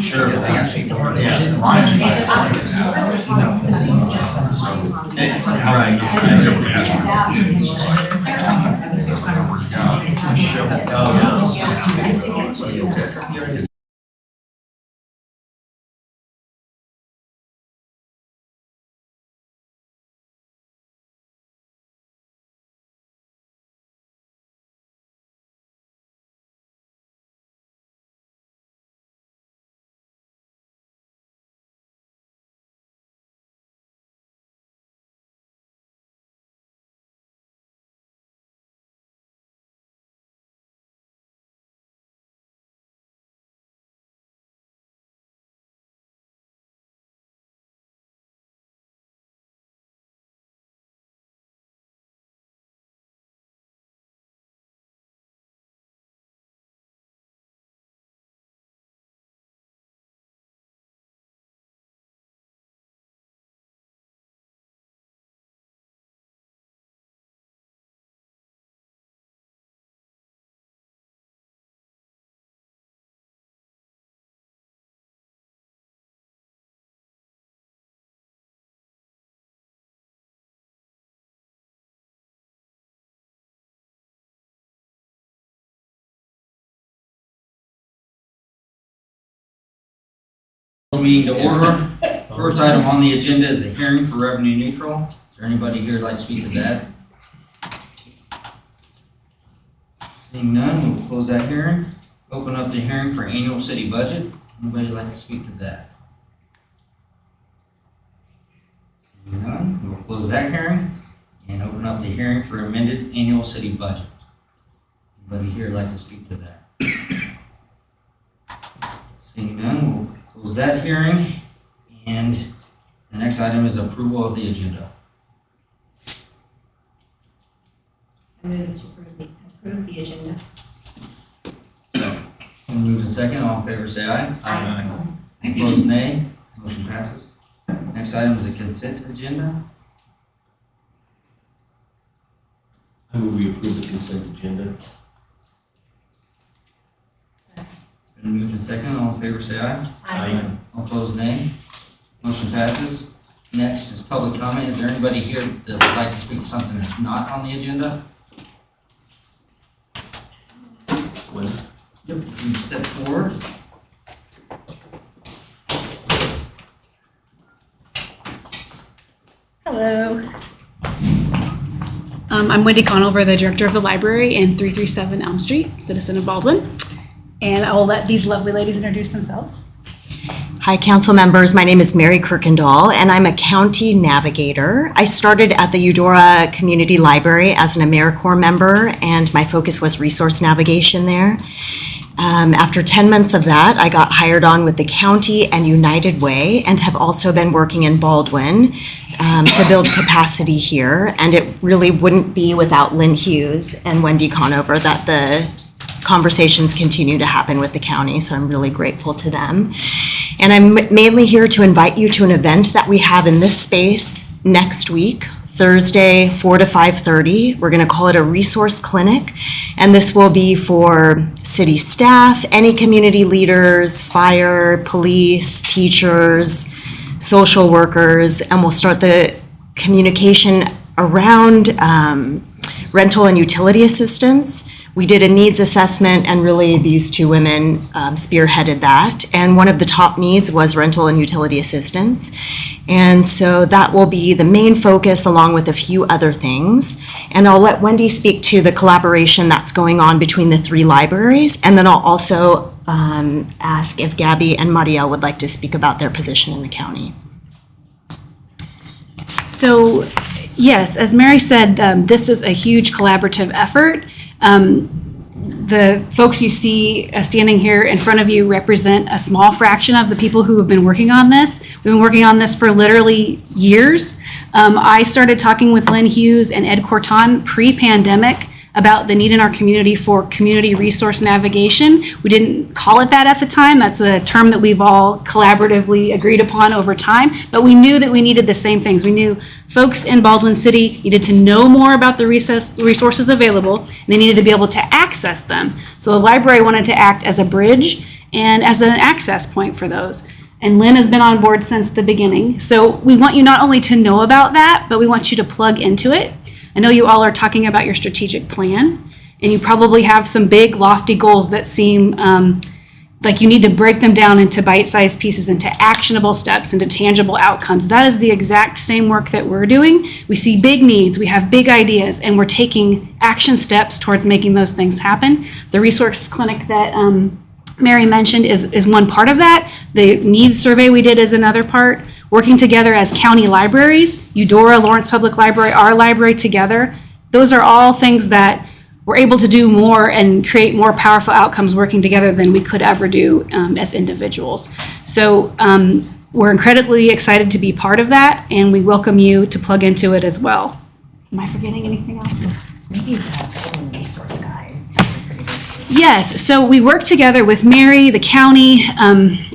Sure. Meeting to order. First item on the agenda is a hearing for revenue neutral. Is there anybody here who'd like to speak to that? Seeing none, we'll close that hearing. Open up the hearing for annual city budget. Anybody like to speak to that? Seeing none, we'll close that hearing and open up the hearing for amended annual city budget. Anybody here like to speak to that? Seeing none, we'll close that hearing, and the next item is approval of the agenda. I move to approve the agenda. Moved and second, all in favor say aye. Aye. Opposed nay. Motion passes. Next item is a consent agenda. I move we approve the consent agenda. It's been moved and second, all in favor say aye. Aye. All opposed nay. Motion passes. Next is public comment. Is there anybody here that would like to speak to something that's not on the agenda? When? Yep. You can step forward. Hello. I'm Wendy Conover, the director of the library in 337 Elm Street, citizen of Baldwin. And I will let these lovely ladies introduce themselves. Hi, council members. My name is Mary Kirkendall, and I'm a county navigator. I started at the Eudora Community Library as an AmeriCorps member, and my focus was resource navigation there. After 10 months of that, I got hired on with the county and United Way, and have also been working in Baldwin to build capacity here. And it really wouldn't be without Lynn Hughes and Wendy Conover that the conversations continue to happen with the county, so I'm really grateful to them. And I'm mainly here to invite you to an event that we have in this space next week, Thursday, 4 to 5:30. We're gonna call it a resource clinic, and this will be for city staff, any community leaders, fire, police, teachers, social workers, and we'll start the communication around rental and utility assistance. We did a needs assessment, and really these two women spearheaded that. And one of the top needs was rental and utility assistance. And so that will be the main focus, along with a few other things. And I'll let Wendy speak to the collaboration that's going on between the three libraries. And then I'll also ask if Gabby and Marielle would like to speak about their position in the county. So, yes, as Mary said, this is a huge collaborative effort. The folks you see standing here in front of you represent a small fraction of the people who have been working on this. We've been working on this for literally years. I started talking with Lynn Hughes and Ed Corton pre-pandemic about the need in our community for community resource navigation. We didn't call it that at the time. That's a term that we've all collaboratively agreed upon over time, but we knew that we needed the same things. We knew folks in Baldwin City needed to know more about the resources available, and they needed to be able to access them. So the library wanted to act as a bridge and as an access point for those. And Lynn has been on board since the beginning. So we want you not only to know about that, but we want you to plug into it. I know you all are talking about your strategic plan, and you probably have some big, lofty goals that seem like you need to break them down into bite-sized pieces, into actionable steps, into tangible outcomes. That is the exact same work that we're doing. We see big needs, we have big ideas, and we're taking action steps towards making those things happen. The resource clinic that Mary mentioned is one part of that. The needs survey we did is another part. Working together as county libraries, Eudora, Lawrence Public Library, our library together, those are all things that we're able to do more and create more powerful outcomes working together than we could ever do as individuals. So we're incredibly excited to be part of that, and we welcome you to plug into it as well. Am I forgetting anything else? Maybe the Baldwin resource guide. That's a pretty big deal. Yes, so we work together with Mary, the county,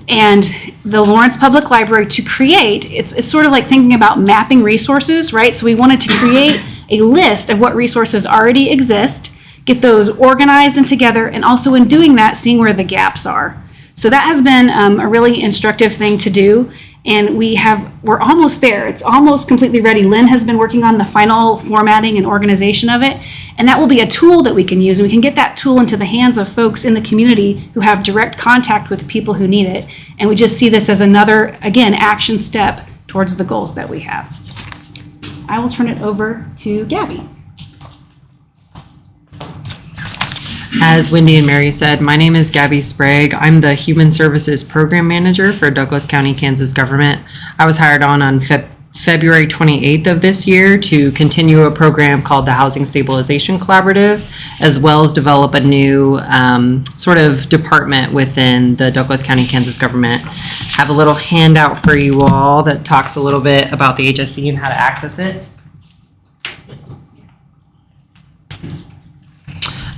and the Lawrence Public Library to create, it's sort of like thinking about mapping resources, right? So we wanted to create a list of what resources already exist, get those organized and together, and also in doing that, seeing where the gaps are. So that has been a really instructive thing to do. And we're almost there. It's almost completely ready. Lynn has been working on the final formatting and organization of it. And that will be a tool that we can use. And we can get that tool into the hands of folks in the community who have direct contact with people who need it. And we just see this as another, again, action step towards the goals that we have. I will turn it over to Gabby. As Wendy and Mary said, my name is Gabby Sprague. I'm the Human Services Program Manager for Douglas County, Kansas government. I was hired on February 28th of this year to continue a program called the Housing Stabilization Collaborative, as well as develop a new sort of department within the Douglas County, Kansas government. I have a little handout for you all that talks a little bit about the HSC and how to access it.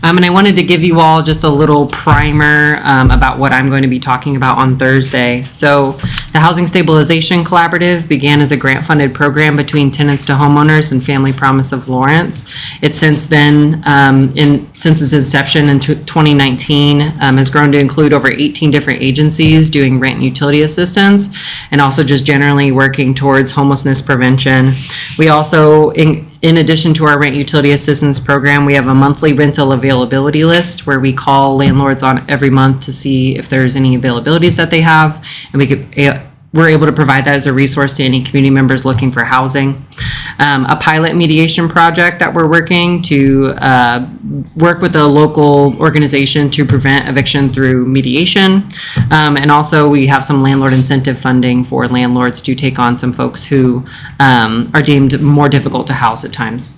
And I wanted to give you all just a little primer about what I'm going to be talking about on Thursday. So the Housing Stabilization Collaborative began as a grant-funded program between tenants to homeowners and Family Promise of Lawrence. It's since then, since its inception in 2019, has grown to include over 18 different agencies doing rent and utility assistance, and also just generally working towards homelessness prevention. We also, in addition to our rent utility assistance program, we have a monthly rental availability list where we call landlords on every month to see if there's any availabilities that they have, and we're able to provide that as a resource to any community members looking for housing. A pilot mediation project that we're working to work with a local organization to prevent eviction through mediation. And also we have some landlord incentive funding for landlords to take on some folks who are deemed more difficult to house at times.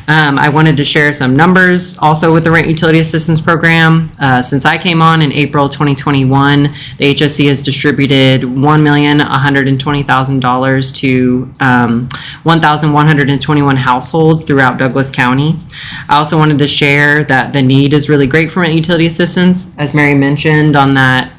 I wanted to share some numbers also with the Rent Utility Assistance Program. Since I came on in April 2021, the HSC has distributed $1,120,000 to 1,121 households throughout Douglas County. I also wanted to share that the need is really great for rent utility assistance. As Mary mentioned on that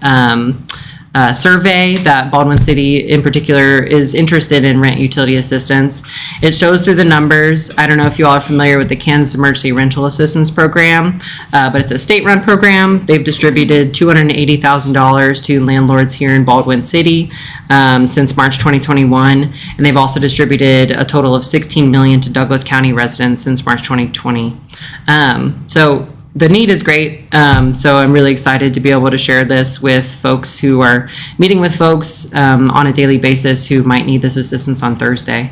survey, that Baldwin City in particular is interested in rent utility assistance. It shows through the numbers. I don't know if you all are familiar with the Kansas Emergency Rental Assistance Program, but it's a state-run program. They've distributed $280,000 to landlords here in Baldwin City since March 2021, and they've also distributed a total of $16 million to Douglas County residents since March 2020. So the need is great, so I'm really excited to be able to share this with folks who are meeting with folks on a daily basis who might need this assistance on Thursday.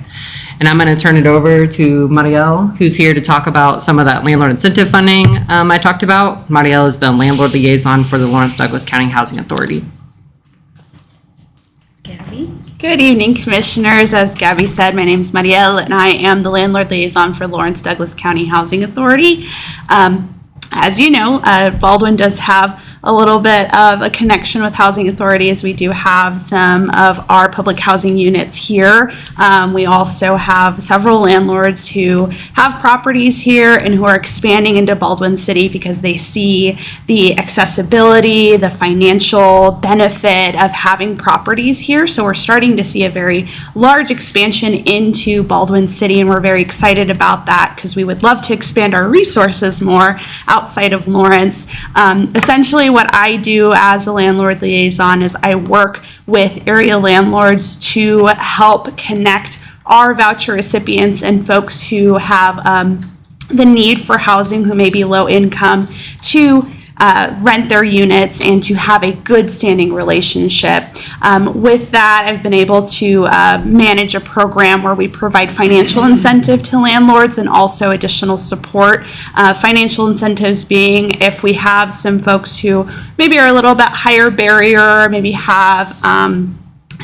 And I'm going to turn it over to Marielle, who's here to talk about some of that landlord incentive funding I talked about. Marielle is the landlord liaison for the Lawrence Douglas County Housing Authority. Gabby? Good evening, Commissioners. As Gabby said, my name is Marielle, and I am the landlord liaison for Lawrence Douglas County Housing Authority. As you know, Baldwin does have a little bit of a connection with Housing Authority is we do have some of our public housing units here. We also have several landlords who have properties here and who are expanding into Baldwin City because they see the accessibility, the financial benefit of having properties here. So we're starting to see a very large expansion into Baldwin City, and we're very excited about that because we would love to expand our resources more outside of Lawrence. Essentially what I do as a landlord liaison is I work with area landlords to help connect our voucher recipients and folks who have the need for housing, who may be low income, to rent their units and to have a good standing relationship. With that, I've been able to manage a program where we provide financial incentive to landlords and also additional support. Financial incentives being if we have some folks who maybe are a little bit higher barrier, maybe have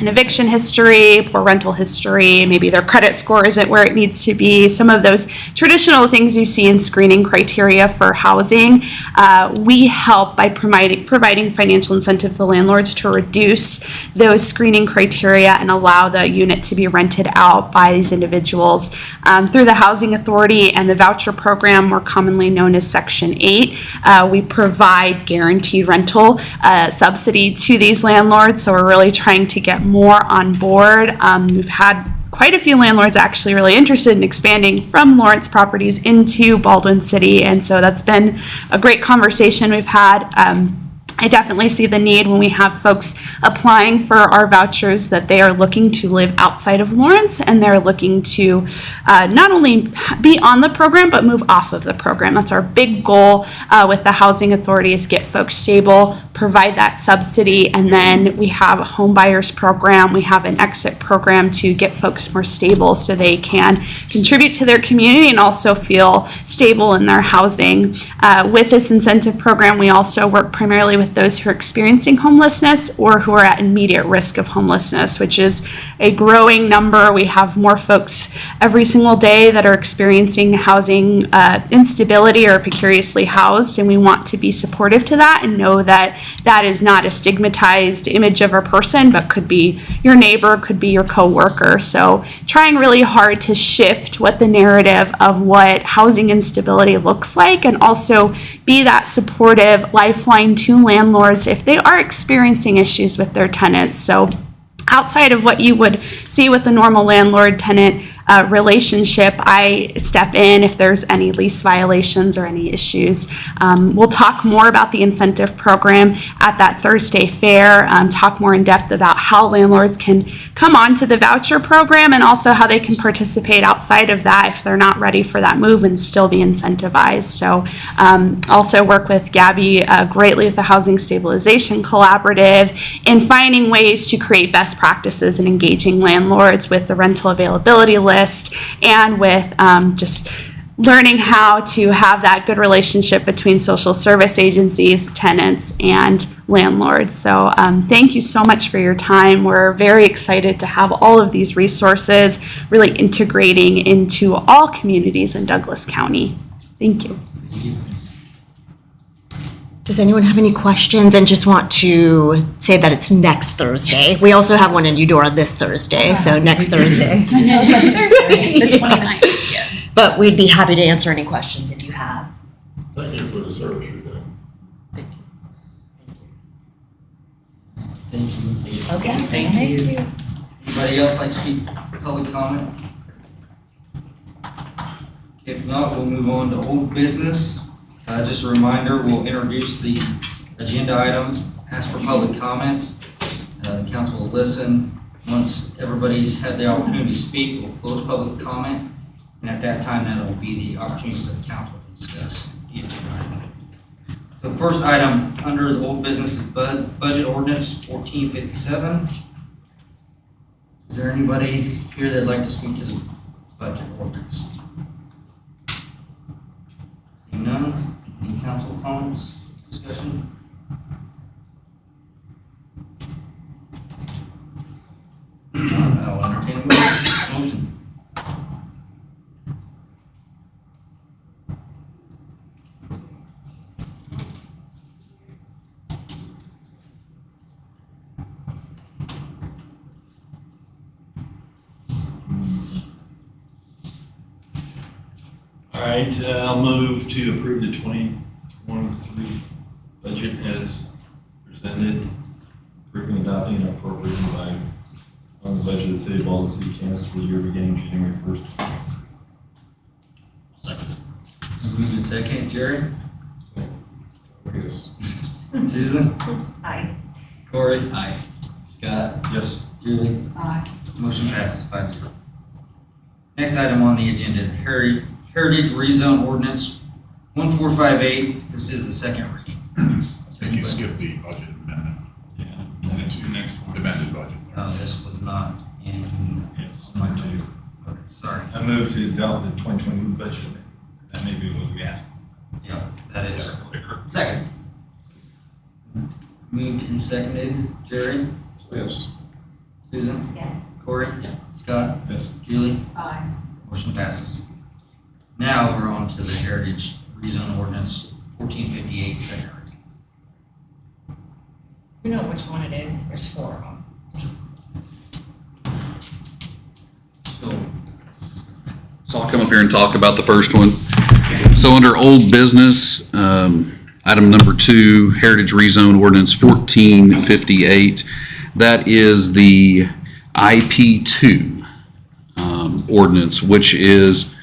an eviction history, poor rental history, maybe their credit score isn't where it needs to be, some of those traditional things you see in screening criteria for housing. We help by providing financial incentive to landlords to reduce those screening criteria and allow the unit to be rented out by these individuals. Through the Housing Authority and the voucher program, more commonly known as Section 8, we provide guaranteed rental subsidy to these landlords, so we're really trying to get more on board. We've had quite a few landlords actually really interested in expanding from Lawrence properties into Baldwin City, and so that's been a great conversation we've had. I definitely see the need when we have folks applying for our vouchers that they are looking to live outside of Lawrence and they're looking to not only be on the program but move off of the program. That's our big goal with the Housing Authority, is get folks stable, provide that subsidy, and then we have a home buyers program. We have an exit program to get folks more stable so they can contribute to their community and also feel stable in their housing. With this incentive program, we also work primarily with those who are experiencing homelessness or who are at immediate risk of homelessness, which is a growing number. We have more folks every single day that are experiencing housing instability or precariously housed, and we want to be supportive to that and know that that is not a stigmatized image of a person, but could be your neighbor, could be your coworker. So trying really hard to shift what the narrative of what housing instability looks like, and also be that supportive lifeline to landlords if they are experiencing issues with their tenants. So outside of what you would see with the normal landlord-tenant relationship, I step in if there's any lease violations or any issues. We'll talk more about the incentive program at that Thursday fair, talk more in depth about how landlords can come on to the voucher program and also how they can participate outside of that if they're not ready for that move and still be incentivized. So also work with Gabby greatly with the Housing Stabilization Collaborative in finding ways to create best practices and engaging landlords with the rental availability list and with just learning how to have that good relationship between social service agencies, tenants, and landlords. So thank you so much for your time. We're very excited to have all of these resources really integrating into all communities in Douglas County. Thank you. Does anyone have any questions and just want to say that it's next Thursday? We also have one in Eudora this Thursday, so next Thursday. The 29th, yes. But we'd be happy to answer any questions if you have. Thank you for the service you're doing. Thank you. Okay. Thank you. Anybody else like to speak public comment? If not, we'll move on to old business. Just a reminder, we'll introduce the agenda item, ask for public comment. The council will listen. Once everybody's had the opportunity to speak, we'll close public comment. And at that time, that'll be the opportunity for the council to discuss the agenda item. So first item under the old business is budget ordinance 1457. Is there anybody here that'd like to speak to the budget ordinance? Seeing none, any council comments, discussion? I'll entertain a motion. right, I'll move to approve the 2023 budget as presented, approving, adopting, and appropriating by on the budget of the city of Baldwin City, Kansas for the year beginning January 1st. Second. Moved in second, Jerry? Yes. Susan? Aye. Corey? Aye. Scott? Yes. Julie? Aye. Motion passes 5-0. Next item on the agenda is Heritage Rezone Ordinance 1458. This is the second reading. I think you skipped the budget amendment. Yeah. Next one, amended budget. This was not in Yes. my note. Okay, sorry. I move to adopt the 2020 budget amendment. That may be what we asked. Yeah, that is. Clear. Second. Moved and seconded. Jerry? Yes. Susan? Yes. Corey? Scott? Yes. Julie? Aye. Motion passes. Now we're on to the Heritage Rezone Ordinance 1458, second reading. You know which one it is? There's 4 of them. So I'll come up here and talk about the first one. So under old business, item number 2, Heritage Rezone Ordinance 1458. That is the IP2 ordinance, which is,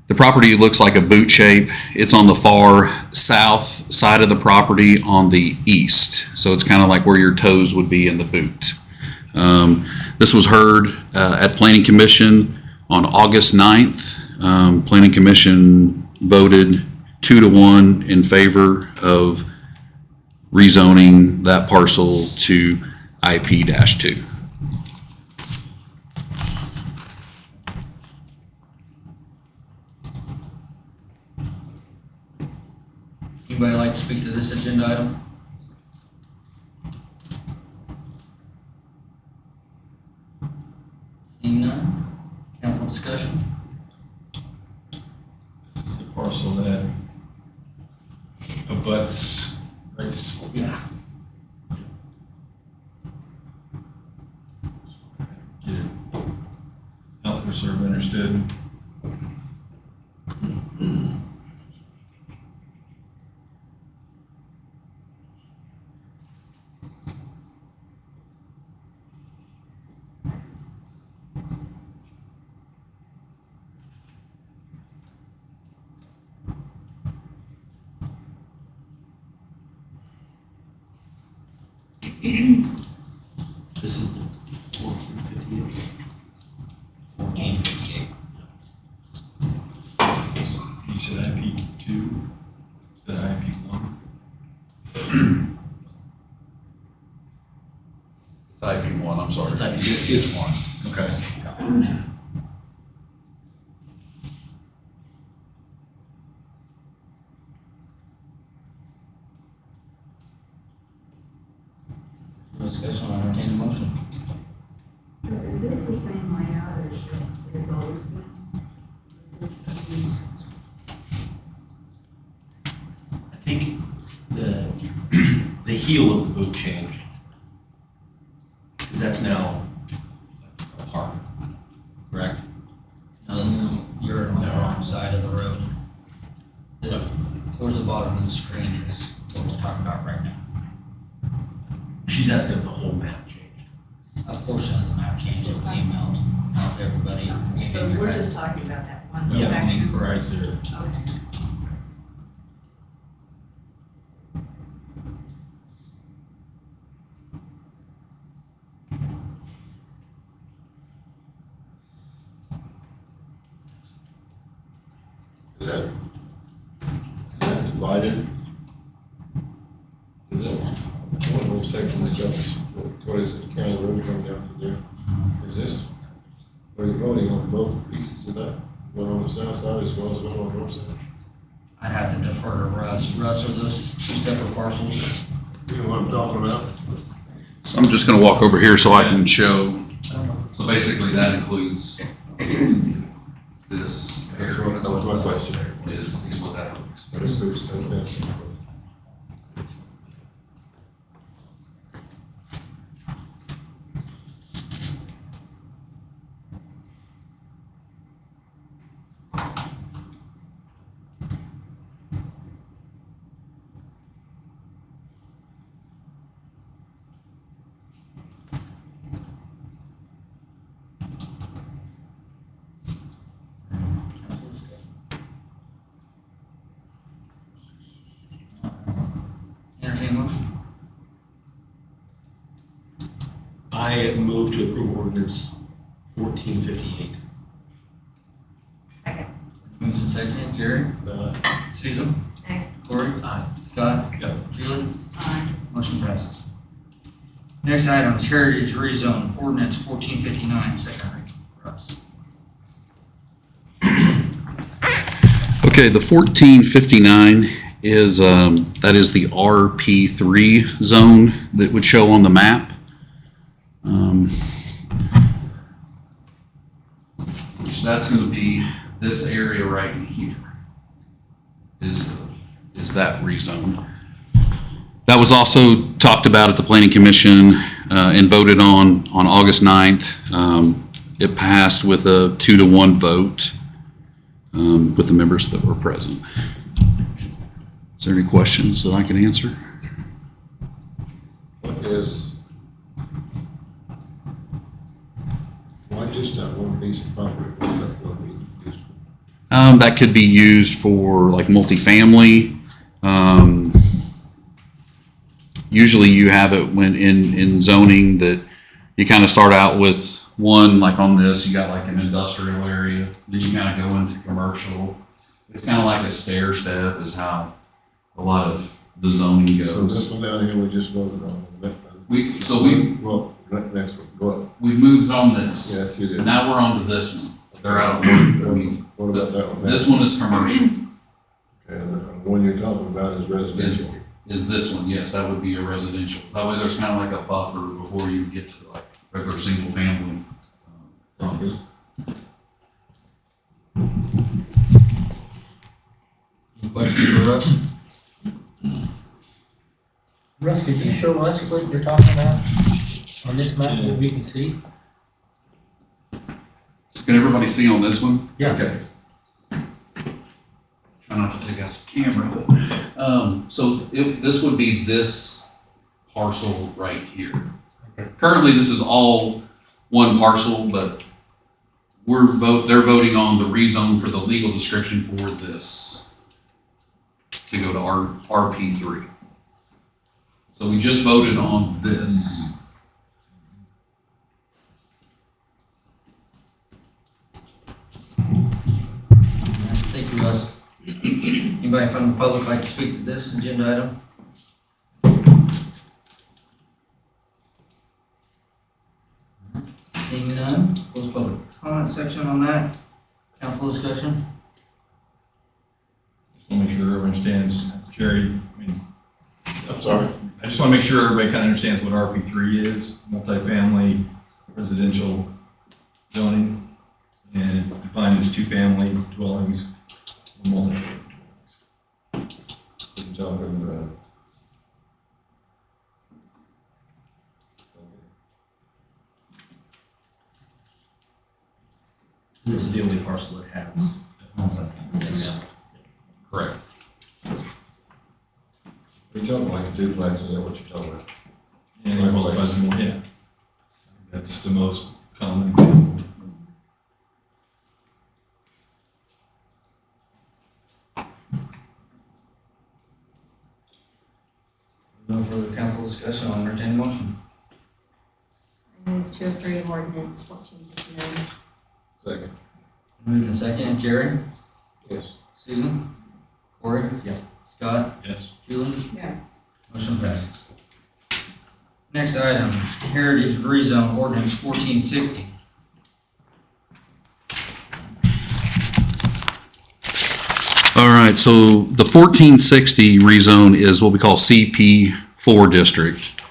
the property looks like a boot shape. It's on the far south side of the property on the east. So it's kind of like where your toes would be in the boot. This was heard at Planning Commission on August 9th. Planning Commission voted 2-1 in favor of rezoning that parcel to IP-2. Anybody like to speak to this agenda item? Seeing none, council discussion? This is the parcel that abuts Rice. Yeah. Get it out there so everybody understood. This is the 1458. 1458. You said IP2, instead of IP1. It's IP1, I'm sorry. It's IP2. It's 1. Okay. No discussion, I'll entertain a motion. So is this the same layout as the goals been? Is this gonna be? I think the heel of the boot changed. Because that's now a park, correct? No, you're on the wrong side of the road. Towards the bottom of the screen is what we're talking about right now. She's asking if the whole map changed. A portion of the map change that was emailed out to everybody. So we're just talking about that one Yeah, section? right there. Okay. Is that divided? Is that one whole section that's got this, what is it, county road coming down through there? Is this, are you voting on both pieces of that? One on the south side as well as one on the north side? I'd have to defer to Russ. Russ, are those two separate parcels? You know what I'm talking about? So I'm just gonna walk over here so I can show. So basically that includes this. That was my question. Is what that looks. That includes that. entertain a motion. I move to approve ordinance 1458. Second. Moved and seconded, Jerry, Susan, Aye. Corey, Aye. Scott, Yep. Julie, Aye. motion passes. Next item is Heritage Rezone Ordinance 1459, second reading. Russ. Okay, the 1459 is, that is the RP3 zone that would show on the map. Which that's gonna be this area right here is that rezone. That was also talked about at the Planning Commission and voted on August 9th. It passed with a 2-to-1 vote with the members that were present. Is there any questions that I can answer? Why just that one piece of property? What's that going to be used for? That could be used for like multifamily. Usually you have it when in zoning that you kind of start out with one, like on this, you got like an industrial area, then you kind of go into commercial. It's kind of like a stair step is how a lot of the zoning So this goes. one down here, we just voted on. We Well, next one, go up. we moved on this. Yes, you did. And now we're on to this one. They're out of order. I mean, What about that one? this one is commercial. Okay, and the one you're talking about is residential. Is this one, yes, that would be a residential. That way there's kind of like a buffer before you get to like regular single family. Properties. Any questions for Russ? Russ, could you show us what you're talking about on this map that we can see? So can everybody see on this one? Yeah. Okay. Try not to take out the camera, but, this would be this parcel right here. Okay. Currently, this is all one parcel, but they're voting on the rezone for the legal description for this to go to RP3. So we just voted on this. Thank you, Russ. Anybody from the public like to speak to this agenda item? Seeing none, close public comment section on that. Council discussion? Just want to make sure everyone understands, Jerry, I mean, I'm sorry? I just want to make sure everybody kind of understands what RP3 is, multifamily residential zoning, and it defines two-family dwellings, or multifamily dwellings. You're talking, This is the only parcel that has. Yes. Correct. you're talking like a duplex, is that what you're talking about? And it qualifies more, yeah. That's the most common example. No further council discussion, I'll entertain a motion. I move to approve ordinance 1459. Second. Moved and seconded, Jerry, Yes. Susan, Corey? Yeah. Scott, Yes. Julie? Yes. Motion passes. Next item, Heritage Rezone Ordinance 1460. All right, so the 1460 rezone is what we call CP4 district.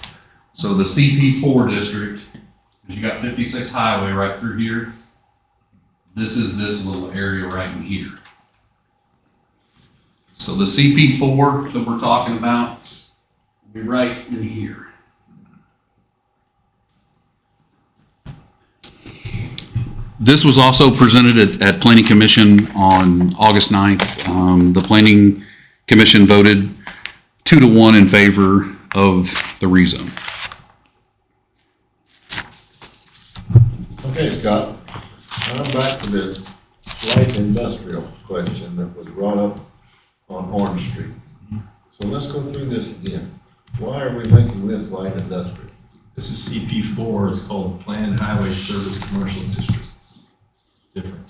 So the CP4 district, you got 56 highway right through here. This is this little area right in here. So the CP4 that we're talking about will be right in here. This was also presented at Planning Commission on August 9th. The Planning Commission voted 2-to-1 in favor of the rezone. Okay, Scott, now I'm back to this light industrial question that was brought up on Orange Street. So let's go through this again. Why are we making this light industrial? This is CP4, it's called Planned Highway Service Commercial District. Different.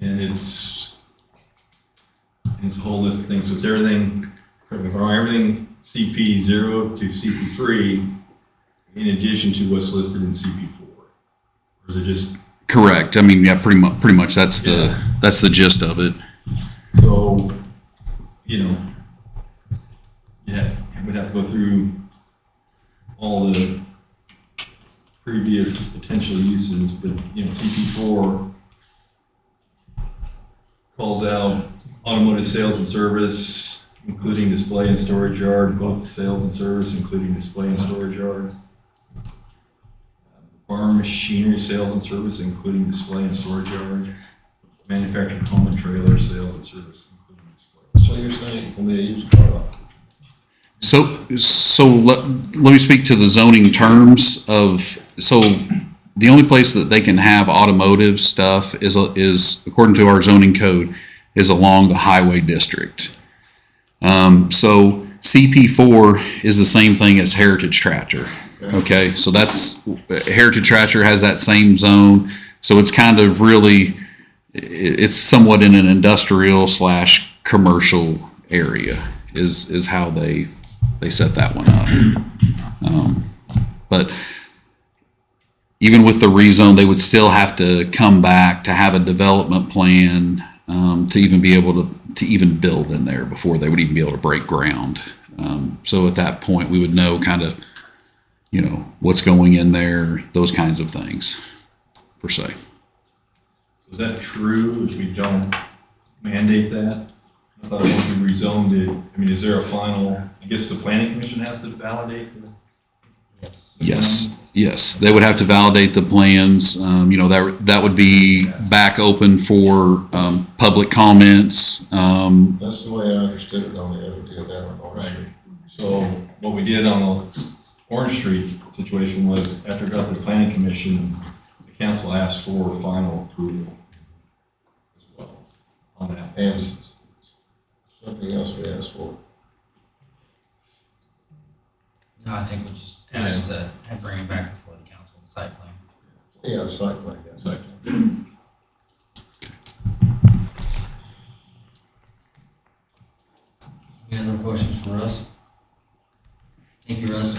And it's a whole list of things, so it's everything, correct me if I'm wrong, everything CP0 to CP3, in addition to what's listed in CP4. Or is it just, Correct. I mean, yeah, pretty much that's the gist of it. so, you know, yeah, we'd have to go through all the previous potential uses, but, you know, CP4 calls out automotive sales and service, including display and storage yard, both sales and service, including display and storage yard. Farm machinery sales and service, including display and storage yard. Manufactured home and trailer sales and service, including display. So you're saying it can be a used car lot? So let me speak to the zoning terms of, so the only place that they can have automotive stuff is according to our zoning code, is along the highway district. So CP4 is the same thing as Heritage Tractor. Okay, so that's, Heritage Tractor has that same zone, so it's kind of really, it's somewhat in an industrial / commercial area is how they set that one up. But even with the rezone, they would still have to come back to have a development plan to even be able to even build in there before they would even be able to break ground. So at that point, we would know kind of, you know, what's going in there, those kinds of things, per se. Is that true if we don't mandate that? I thought once we rezoned it, I mean, is there a final, I guess the planning commission has to validate the? Yes, they would have to validate the plans. You know, that would be back open for public comments. That's the way I understood it on the other deal down on Orange Street. So what we did on the Orange Street situation was after it got the planning commission, the council asked for final approval as well on that. And something else we asked for. No, I think we just asked to bring it back before the council, the site plan. Yeah, the site plan, yes. Like, Any other questions for Russ? Thank you, Russ.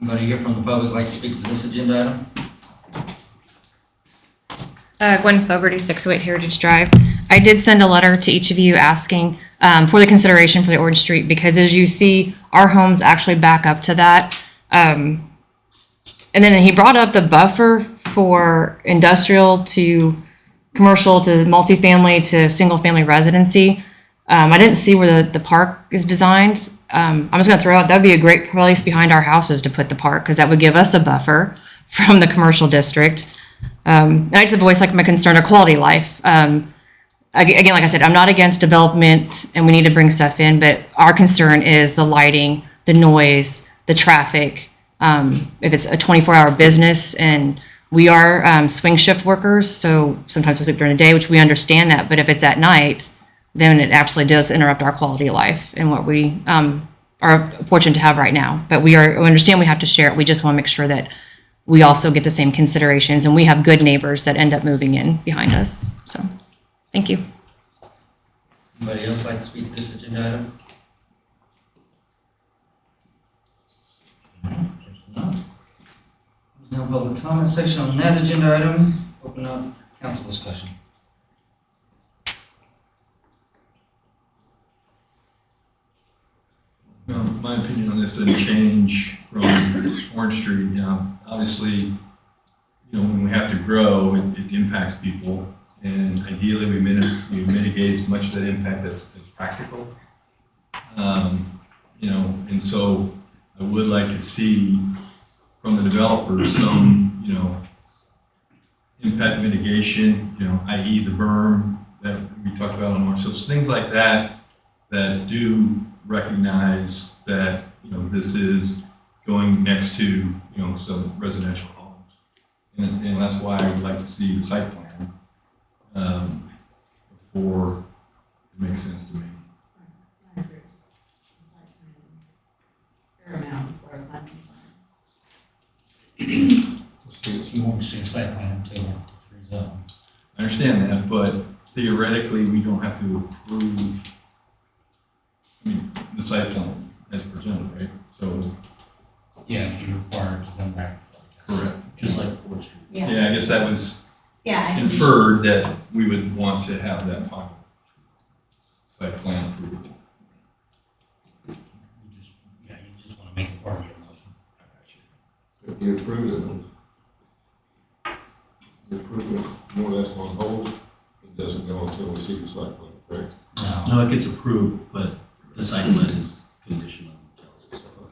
Anybody here from the public like to speak to this agenda item? Gwen Fogarty, 608 Heritage Drive. I did send a letter to each of you asking for the consideration for the Orange Street, because as you see, our homes actually back up to that. And then he brought up the buffer for industrial to commercial to multifamily to single-family residency. I didn't see where the park is designed. I'm just going to throw out, that'd be a great place behind our houses to put the park, because that would give us a buffer from the commercial district. And I just voice like my concern of quality of life. Again, like I said, I'm not against development and we need to bring stuff in, but our concern is the lighting, the noise, the traffic. If it's a 24-hour business, and we are swing shift workers, so sometimes we sleep during the day, which we understand that, but if it's at night, then it absolutely does interrupt our quality of life and what we are fortunate to have right now. But we understand we have to share it. We just want to make sure that we also get the same considerations, and we have good neighbors that end up moving in behind us. So, thank you. Anybody else like to speak to this agenda item? There's no public comment section on that agenda item. Open up council discussion. Well, my opinion on this doesn't change from Orange Street. Obviously, you know, when we have to grow, it impacts people, and ideally we mitigate as much of that impact as practical. You know, and so I would like to see from the developers some, you know, impact mitigation, you know, i.e. the berm that we talked about on Orange. So it's things like that that do recognize that, you know, this is going next to, you know, some residential homes. And that's why I would like to see the site plan before it makes sense to me. see a site plan until it's rezoned. I understand that, but theoretically, we don't have to approve, I mean, the site plan as presented, right? So, Yeah, if you're required to come back. correct. Just like Fourth Street. Yeah, I guess that was Yeah. I think we should- inferred that we would want to have that final site plan approved. You just want to make it part of your motion. If you approve it more or less on hold, it doesn't go until we see the site plan, correct? No. No, it gets approved, but the site plan is conditional. I thought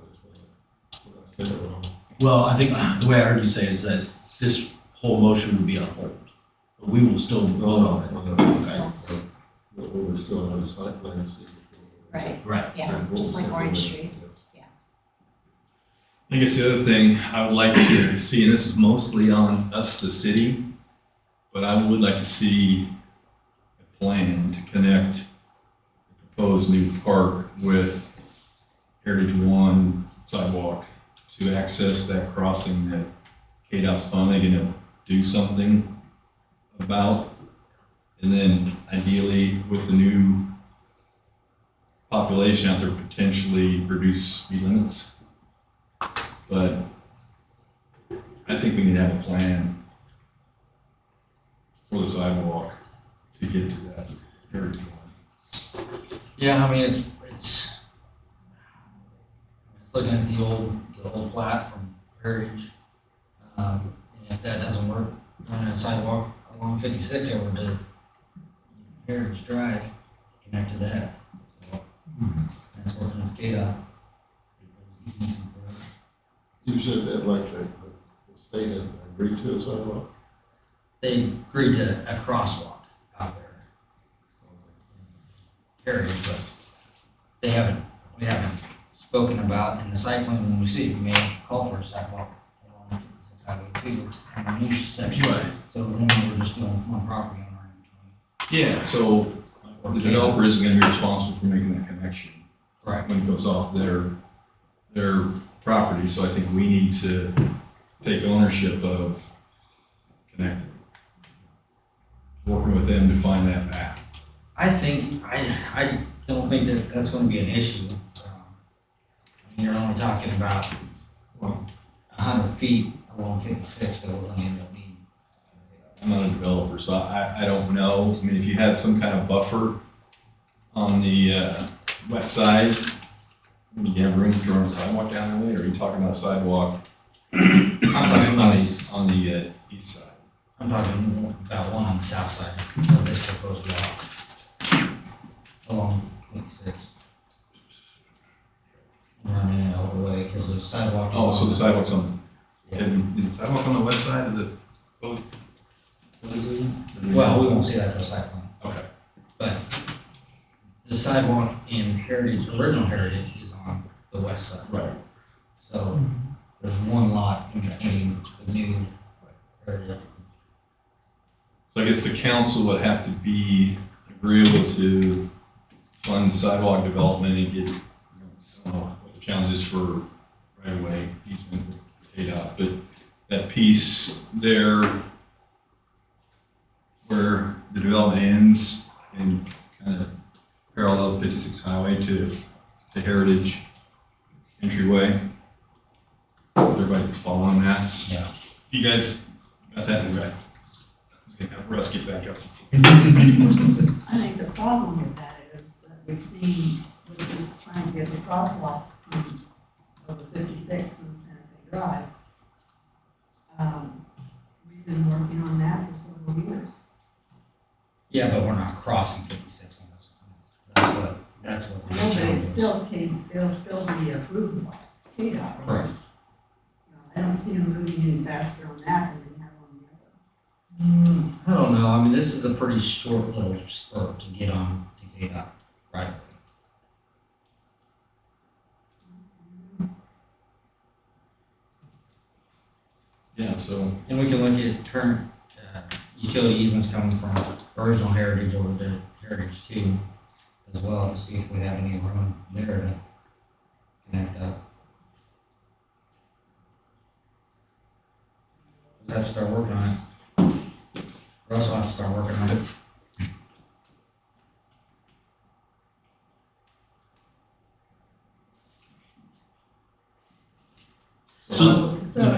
that's what I said wrong. Well, I think the way I heard you say it is that this whole motion would be on hold. But we will still vote on it. No. But we would still have a site plan to see. Right, Right. yeah, just like Orange Street. I guess the other thing I would like to see, and this is mostly on us, the city, but I would like to see a plan to connect the proposed new park with Heritage One sidewalk to access that crossing that KDOT's finally gonna do something about. And then ideally with the new population out there, potentially reduce speed limits. But I think we need to have a plan for the sidewalk to get to that Heritage One. Yeah, I mean, it's looking at the old plat from Heritage. And if that doesn't work, running a sidewalk along 56 over to Heritage Drive, connect to that. That's working with KDOT. You said that like the state had agreed to a sidewalk? They agreed to a crosswalk out there. Heritage, but we haven't spoken about in the site plan when we see it. We may have to call for a sidewalk along 56 Highway 2 on the new section. Right. So then we're just doing one property owner in between. Yeah, so the developer isn't gonna be responsible for making that connection Correct. when it goes off their property, so I think we need to take ownership of connecting. Working with them to find that path. I don't think that that's gonna be an issue. I mean, you're only talking about, 100 feet along 56 that we're gonna end up needing. I'm not a developer, so I don't know. I mean, if you have some kind of buffer on the west side, you have room to run a sidewalk down the way, or are you talking about a sidewalk I'm talking on about, the east side? I'm talking about one on the south side of this proposed route. Along 56. Running it all the way, because the sidewalk is. Oh, so the sidewalk's on, Yeah. is the sidewalk on the west side of the proposed? Well, we won't see that till site plan, Okay. but the sidewalk in Heritage, original Heritage is on the west side. Right. So there's one lot in between the new Heritage. So I guess the council would have to be agreeable to fund sidewalk development and get, I don't know what the challenge is for right-of-way easement with KDOT, but that piece there where the development ends and kind of parallels 56 Highway to Heritage entryway. Everybody following that? Yeah. You guys got that? Okay. I was gonna have Russ get back up. I think the problem with that is that we've seen with this trying to get the crosswalk from over 56 from Santa Fe Drive. We've been working on that for several years. Yeah, but we're not crossing 56 on this one. That's what. I know, but it's still, it'll still be approved by KDOT. Correct. I don't see them moving any faster on that than they have on the other. I don't know, I mean, this is a pretty short little spurt to get on to KDOT right away. Yeah, so, And we can look at current utility easements coming from original Heritage over to Heritage 2 as well, to see if we have any room there to connect up. have to start working on it. Or else I'll have to start working on it. So- So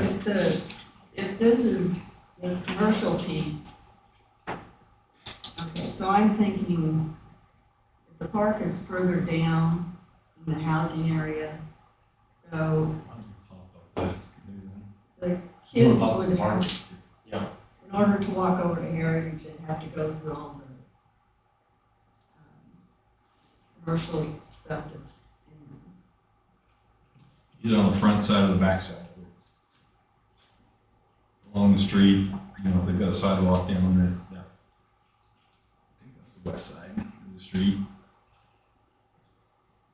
if this is this commercial piece, okay, so I'm thinking if the park is further down in the housing area, so the kids would have, Yeah. in order to walk over to Heritage, they'd have to go through all the commercial stuff that's in Either on the front side or the back side. Along the street, you know, if they've got a sidewalk down there. I think that's the west side of the street.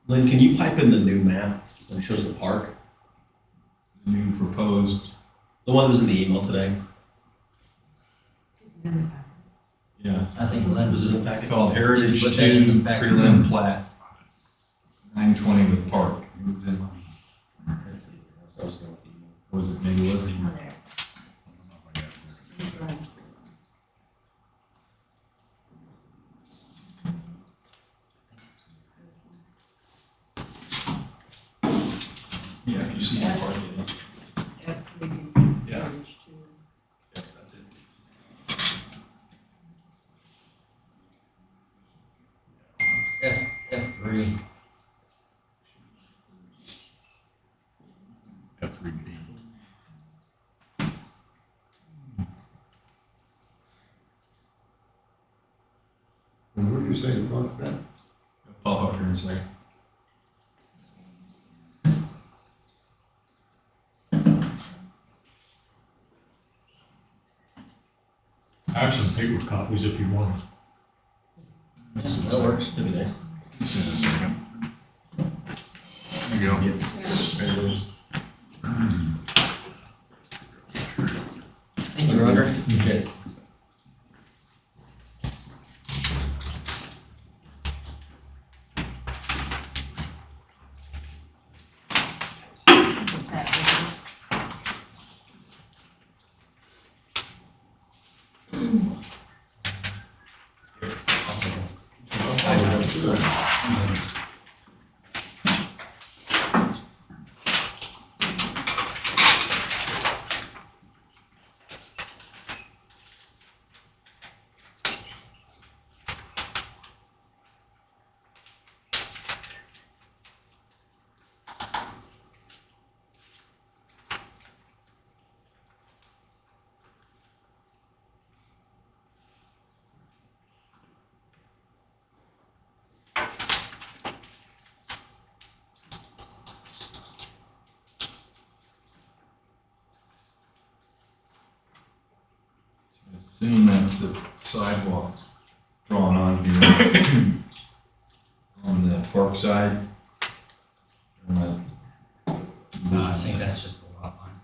Lynn, can you pipe in the new map that shows the park? The new proposed, The one that was in the email today? yeah, I think Lynn Was it in the it's packet? called Heritage Put that in the 2 back. prelim plat. 920 with park. It was in, Let's see. I was going with the email. was it, maybe it was in. there. That's right. Yeah, if you see the park in it. F3, Yeah. Heritage 2. Yeah, that's it. F3. F3B. And what do you say the park's at? It'll pop up here in a second. I have some paper copies if you want. Yes, that works. That'd be nice. Just in a second. There you go. Yes. There it is. Thank you, Roger. Okay. I assume that's the sidewalk drawn on here. On the park side. I think that's just the lot line.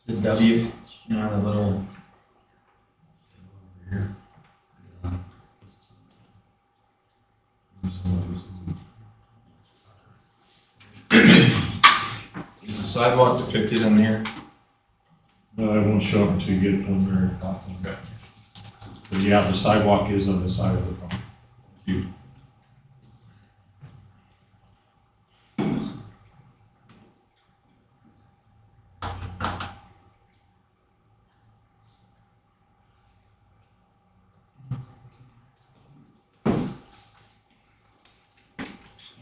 The W. You know, the little. Over here. Is the sidewalk depicted on here? No, it won't show up until you get a preliminary copy. Okay. But yeah, the sidewalk is on the side of the farm.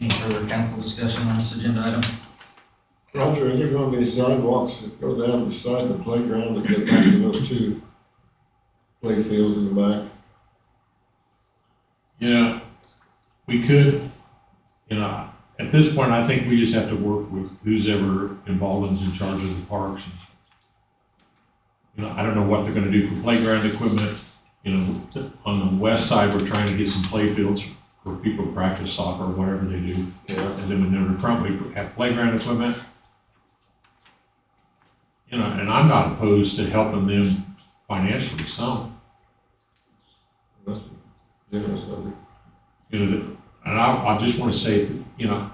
Any further council discussion on this agenda item? Roger, are there gonna be sidewalks that go down beside the playground that get back to those two play fields in the back? You know, we could, you know, at this point, I think we just have to work with who's ever involved and is in charge of the parks. You know, I don't know what they're gonna do for playground equipment. You know, on the west side, we're trying to get some play fields for people to practice soccer or whatever they do. Yeah. And then in the front, we have playground equipment. You know, and I'm not opposed to helping them financially some. That's generous of you. You know, and I just want to say, that, you know,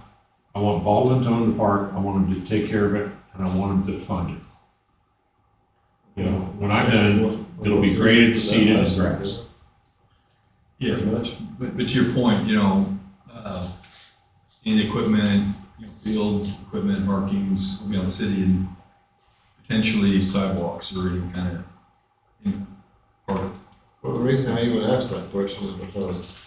I want Baldwin to own the park, I want them to take care of it, and I want them to fund it. You know, when I'm done, it'll be graded, seeded, and grass. Yeah, Pretty much. but to your point, you know, any equipment, you know, field equipment markings will be on the city and potentially sidewalks or any kind of, you know, part. Well, the reason I even asked that question is because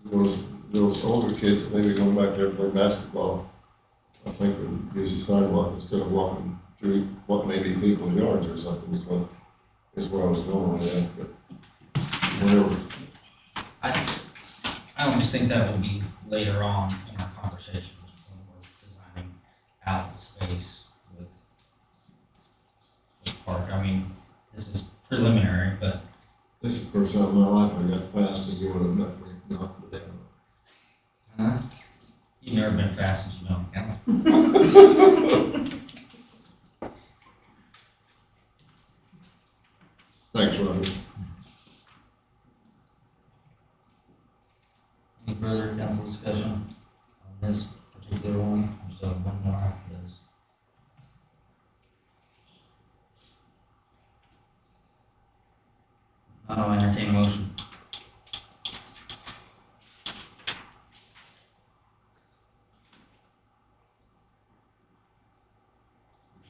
those older kids that maybe going back there to play basketball, I think would use the sidewalk instead of walking through what may be people's yards or something is where I was going with that, but whatever. I almost think that will be later on in our conversations when we're designing out the space with the park. I mean, this is preliminary, but This is the first time in my life I got past and you would have knocked me down. you've never been fast since you know count. Thanks, Roger. Any further council discussion on this particular one? There's still one more after this. I'll entertain a motion.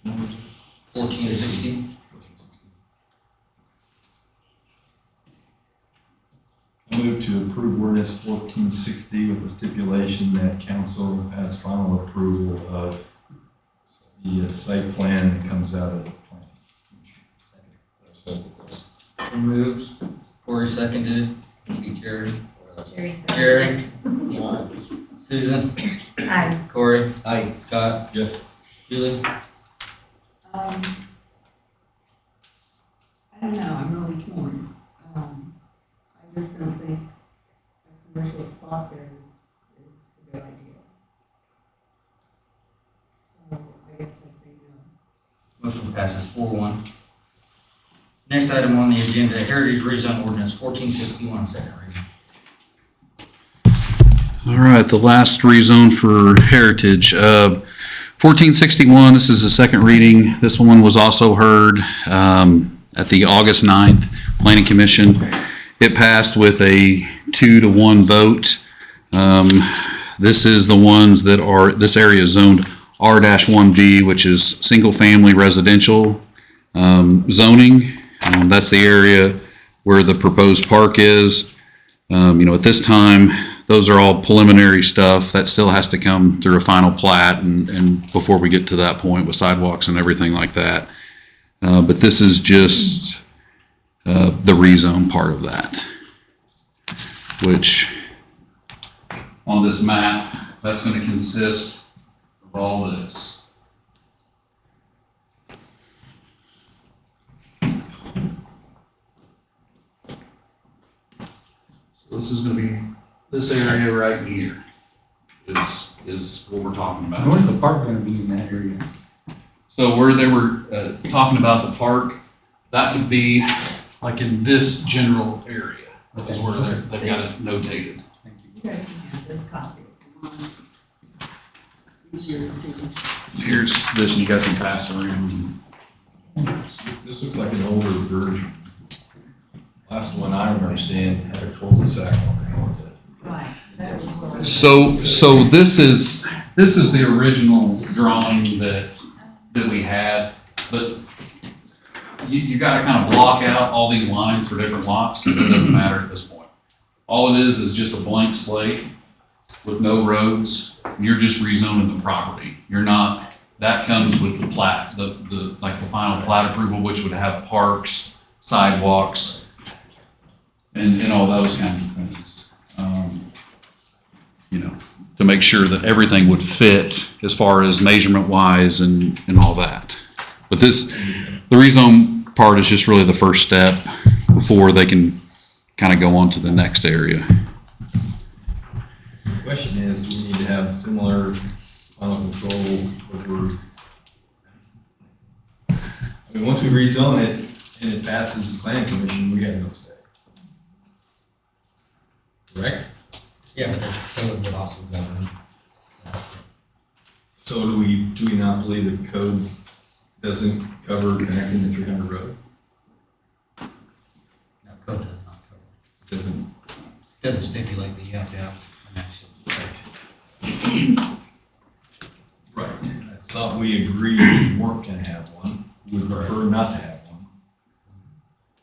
Number 1460. I move to approve ordinance 1460 with the stipulation that council has final approval of the site plan that comes out of the plan. Moved. Corey seconded. Be Jerry. Jerry. Jerry. Aye. Susan. Aye. Corey. Aye. Scott. Yes. Julie. I don't know, I'm really torn. I just don't think a commercial spot there is a good idea. So I guess I say no. Motion passes 4-1. Next item on the agenda, Heritage Rezone Ordinance 1461, second reading. All right, the last rezone for Heritage. 1461, this is the second reading. This one was also heard at the August 9th Planning Commission. It passed with a 2-to-1 vote. This is the ones that are, this area is zoned R-1B, which is single-family residential zoning. That's the area where the proposed park is. You know, at this time, those are all preliminary stuff. That still has to come through a final plat and before we get to that point with sidewalks and everything like that. But this is just the rezone part of that, which on this map, that's going to consist of all this. So this is going to be this area right here is what we're talking about. Where's the park gonna be in that area? So where they were talking about the park, that would be like in this general area is where they've got it notated. You guys can have this copy if you want. It's easier to see. Here's this, and you guys can pass around. This looks like an older version. Last one I remember seeing had a cul-de-sac on it. Right. That was what I- So this is the original drawing that we had, but you gotta kind of block out all these lines for different lots, because it doesn't matter at this point. All it is just a blank slate with no roads, and you're just rezoning the property. You're not, that comes with the plat, the final plat approval, which would have parks, sidewalks, and all those kinds of things. You know, to make sure that everything would fit as far as measurement wise and all that. But the rezone part is just really the first step before they can kind of go on to the next area. The question is, do we need to have similar final control over? I mean, once we rezone it and it passes the planning commission, we have no say. Correct? Yeah, but there's codes that also govern that. So do we not believe the code doesn't cover connecting to 300 road? No, code does not cover. Doesn't, Doesn't stipulate that you have to have an actual. right. I thought we agreed we weren't gonna have one. We would prefer not to have one.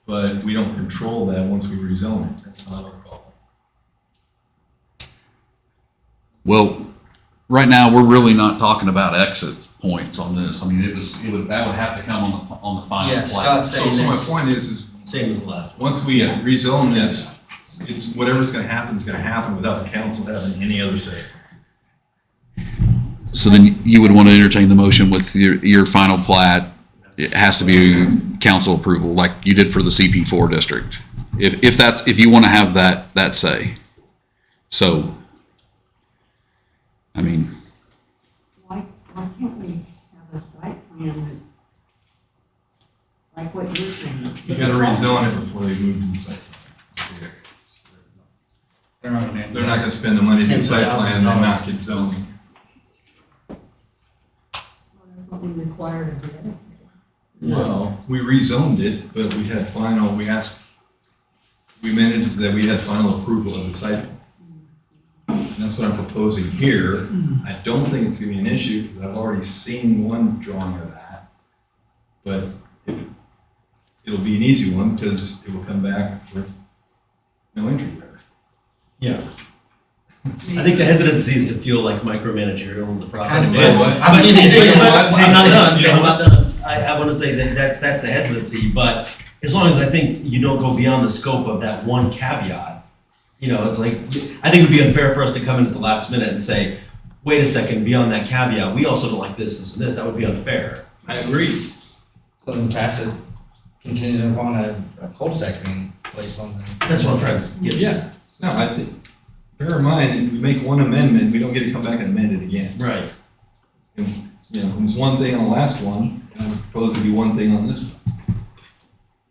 But we don't control that once we rezone it. That's not our problem. Well, right now, we're really not talking about exit points on this. I mean, that would have to come on the final Yeah, plat. Scott's saying So my this. point is Same as the last one. once we rezone this, it's, whatever's gonna happen is gonna happen without the council having any other say. So then you would want to entertain the motion with your final plat. It has to be council approval, like you did for the CP4 district. If you want to have that say. So, I mean, Why can't we have a site plan that's like what you're saying? You gotta rezone it before they move to the site plan. They're not gonna. They're not gonna spend the money to do the site plan and then not get zoning. That's what we require to do it. Well, we rezoned it, but we had final, we managed that we had final approval of the site plan. And that's what I'm proposing here. I don't think it's gonna be an issue, because I've already seen one drawing of that. But it'll be an easy one, because it will come back with no entry there. Yeah. I think the hesitancy is to feel like micromanagerial in the process. Kind of but- is. but- I mean, it is. but I'm not done, I'm not done. I want to say that that's the hesitancy, but as long as I think you don't go beyond the scope of that one caveat, it's like, I think it would be unfair for us to come in at the last minute and say, wait a second, beyond that caveat, we also don't like this, and this, that would be unfair. I agree. So then pass it contingent upon a cul-de-sac being placed on the. That's what I'm trying to get. Yeah, no, I think, bear in mind, if we make one amendment, we don't get to come back and amend it again. Right. And, it was one thing on the last one, and I propose to be one thing on this one.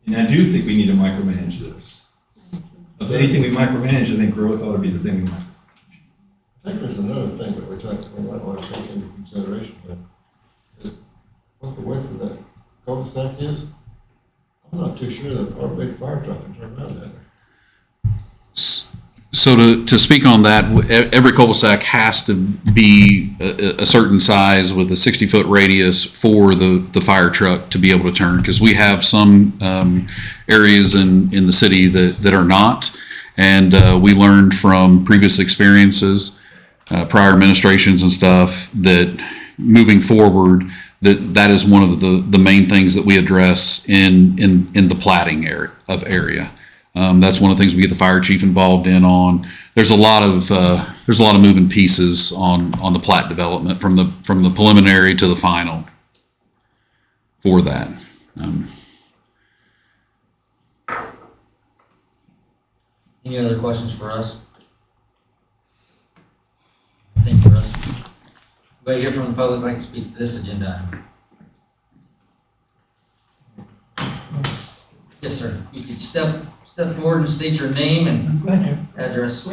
And I do think we need to micromanage this. If anything we micromanage, I think growth ought to be the thing we micromanage. I think there's another thing that we might want to take into consideration here, is what the width of that cul-de-sac is. I'm not too sure that our big fire truck can turn around that. so to speak on that, every cul-de-sac has to be a certain size with a 60-foot radius for the fire truck to be able to turn, because we have some areas in the city that are not. And we learned from previous experiences, prior administrations and stuff, that moving forward, that is one of the main things that we address in the platting area. That's one of the things we get the fire chief involved in on. There's a lot of moving pieces on the plat development from the preliminary to the final for that. Any other questions for us? I think for us. Anybody here from the public like to speak to this agenda item? Yes, sir. You could step forward and state your name and address.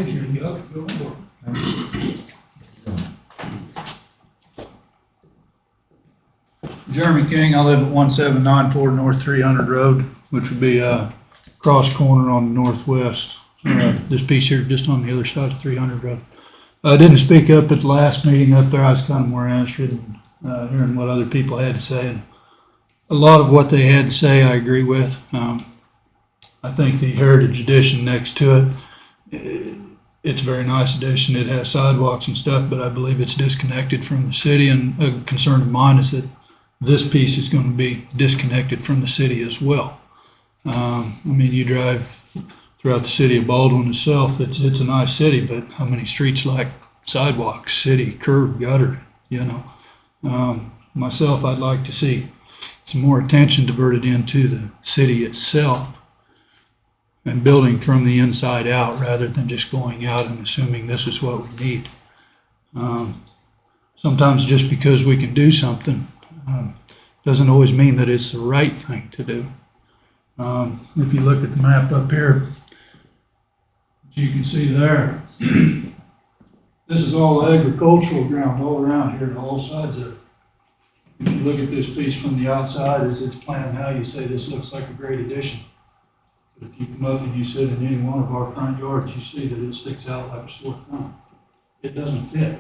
Jeremy King, I live at 1794 North 300 Road, which would be cross corner on the northwest. This piece here just on the other side of 300 Road. I didn't speak up at the last meeting up there. I was kind of more interested in hearing what other people had to say. And a lot of what they had to say I agree with. I think the Heritage Edition next to it, it's a very nice addition. It has sidewalks and stuff, but I believe it's disconnected from the city. And a concern of mine is that this piece is going to be disconnected from the city as well. I mean, you drive throughout the city of Baldwin itself, it's a nice city, but how many streets lack sidewalks, city, curb, gutter, Myself, I'd like to see some more attention diverted into the city itself and building from the inside out rather than just going out and assuming this is what we need. Sometimes just because we can do something doesn't always mean that it's the right thing to do. If you look at the map up here, you can see there, This is all agricultural ground all around here, on all sides of it. If you look at this piece from the outside, as it's planned now, you say this looks like a great addition. But if you come up and you sit in any one of our front yards, you see that it sticks out like a sore thumb. It doesn't fit.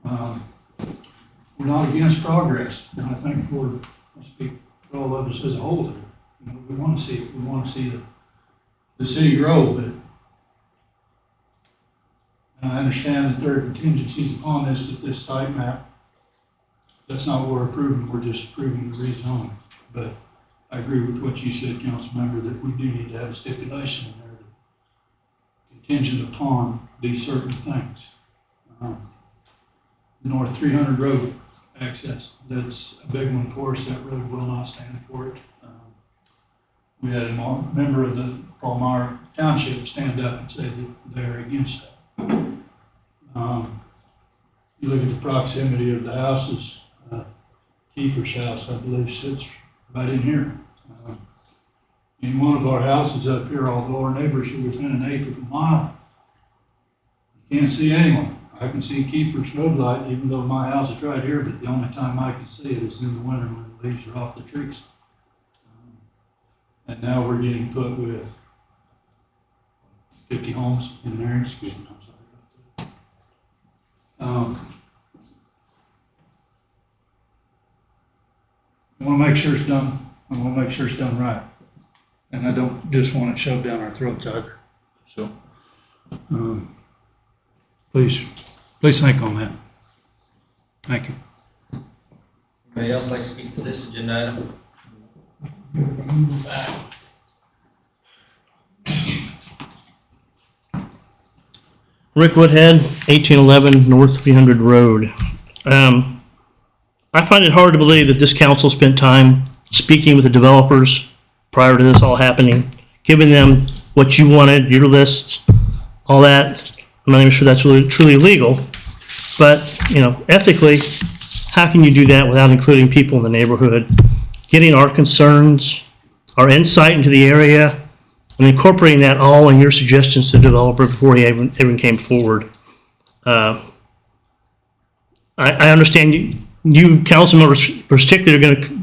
We're not against progress, and I think I speak for all of us as a whole, that, you know, we want to see it. We want to see the city grow, but I understand that there are contingencies upon this, that this site map, that's not what we're approving, we're just approving the rezoning. But I agree with what you said, Councilmember, that we do need to have a stipulation in there that contingent upon these certain things. North 300 Road access, that's a big one for us, that road will not stand for it. We had a member of the Palmyra Township stand up and say that they're against that. You look at the proximity of the houses, Kiefer's house, I believe, sits right in here. In one of our houses up here, although our neighbors are within an eighth of a mile, you can't see anyone. I can see Kiefer's road light, even though my house is right here, but the only time I can see it is in the winter when the leaves are off the trees. And now we're getting put with 50 homes in there, excuse me, I'm sorry about that. I want to make sure it's done, I want to make sure it's done right. And I don't just want it shoved down our throats either. So, please think on that. Thank you. Anybody else like to speak to this agenda item? Rick Woodhead, 1811 North 300 Road. I find it hard to believe that this council spent time speaking with the developers prior to this all happening, giving them what you wanted, your lists, all that. I'm not even sure that's really truly legal, but, you know, ethically, how can you do that without including people in the neighborhood? Getting our concerns, our insight into the area, and incorporating that all in your suggestions to the developer before he even came forward. I understand you council members particularly are going to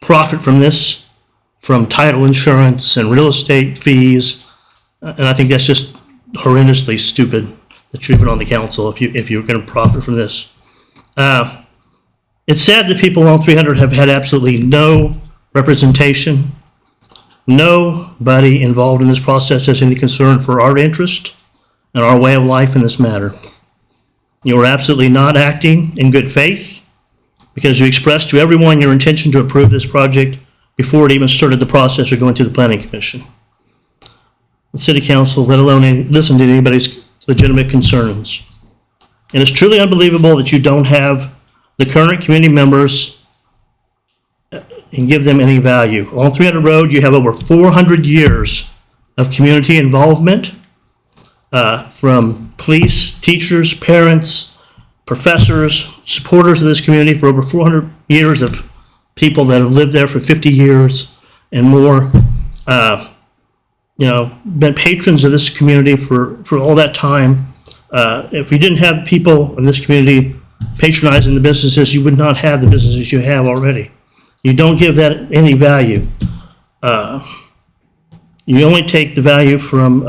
profit from this, from title insurance and real estate fees, and I think that's just horrendously stupid that you're even on the council if you're going to profit from this. It's sad that people on 300 have had absolutely no representation. Nobody involved in this process has any concern for our interest and our way of life in this matter. You are absolutely not acting in good faith because you expressed to everyone your intention to approve this project before it even started the process of going to the Planning Commission. The City Council, let alone listen to anybody's legitimate concerns. And it's truly unbelievable that you don't have the current community members and give them any value. On 300 Road, you have over 400 years of community involvement from police, teachers, parents, professors, supporters of this community for over 400 years of people that have lived there for 50 years and more. Been patrons of this community for all that time. If we didn't have people in this community patronizing the businesses, you would not have the businesses you have already. You don't give that any value. You only take the value from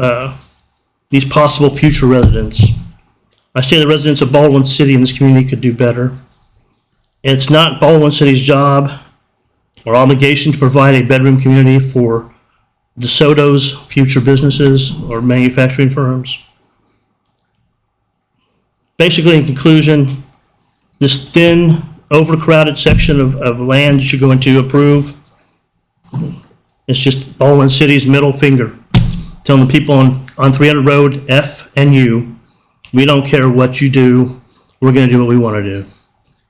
these possible future residents. I say the residents of Baldwin City in this community could do better. It's not Baldwin City's job or obligation to provide a bedroom community for DeSoto's future businesses or manufacturing firms. Basically, in conclusion, this thin, overcrowded section of land that you're going to approve, it's just Baldwin City's middle finger, telling the people on 300 Road, F and U, we don't care what you do, we're going to do what we want to do.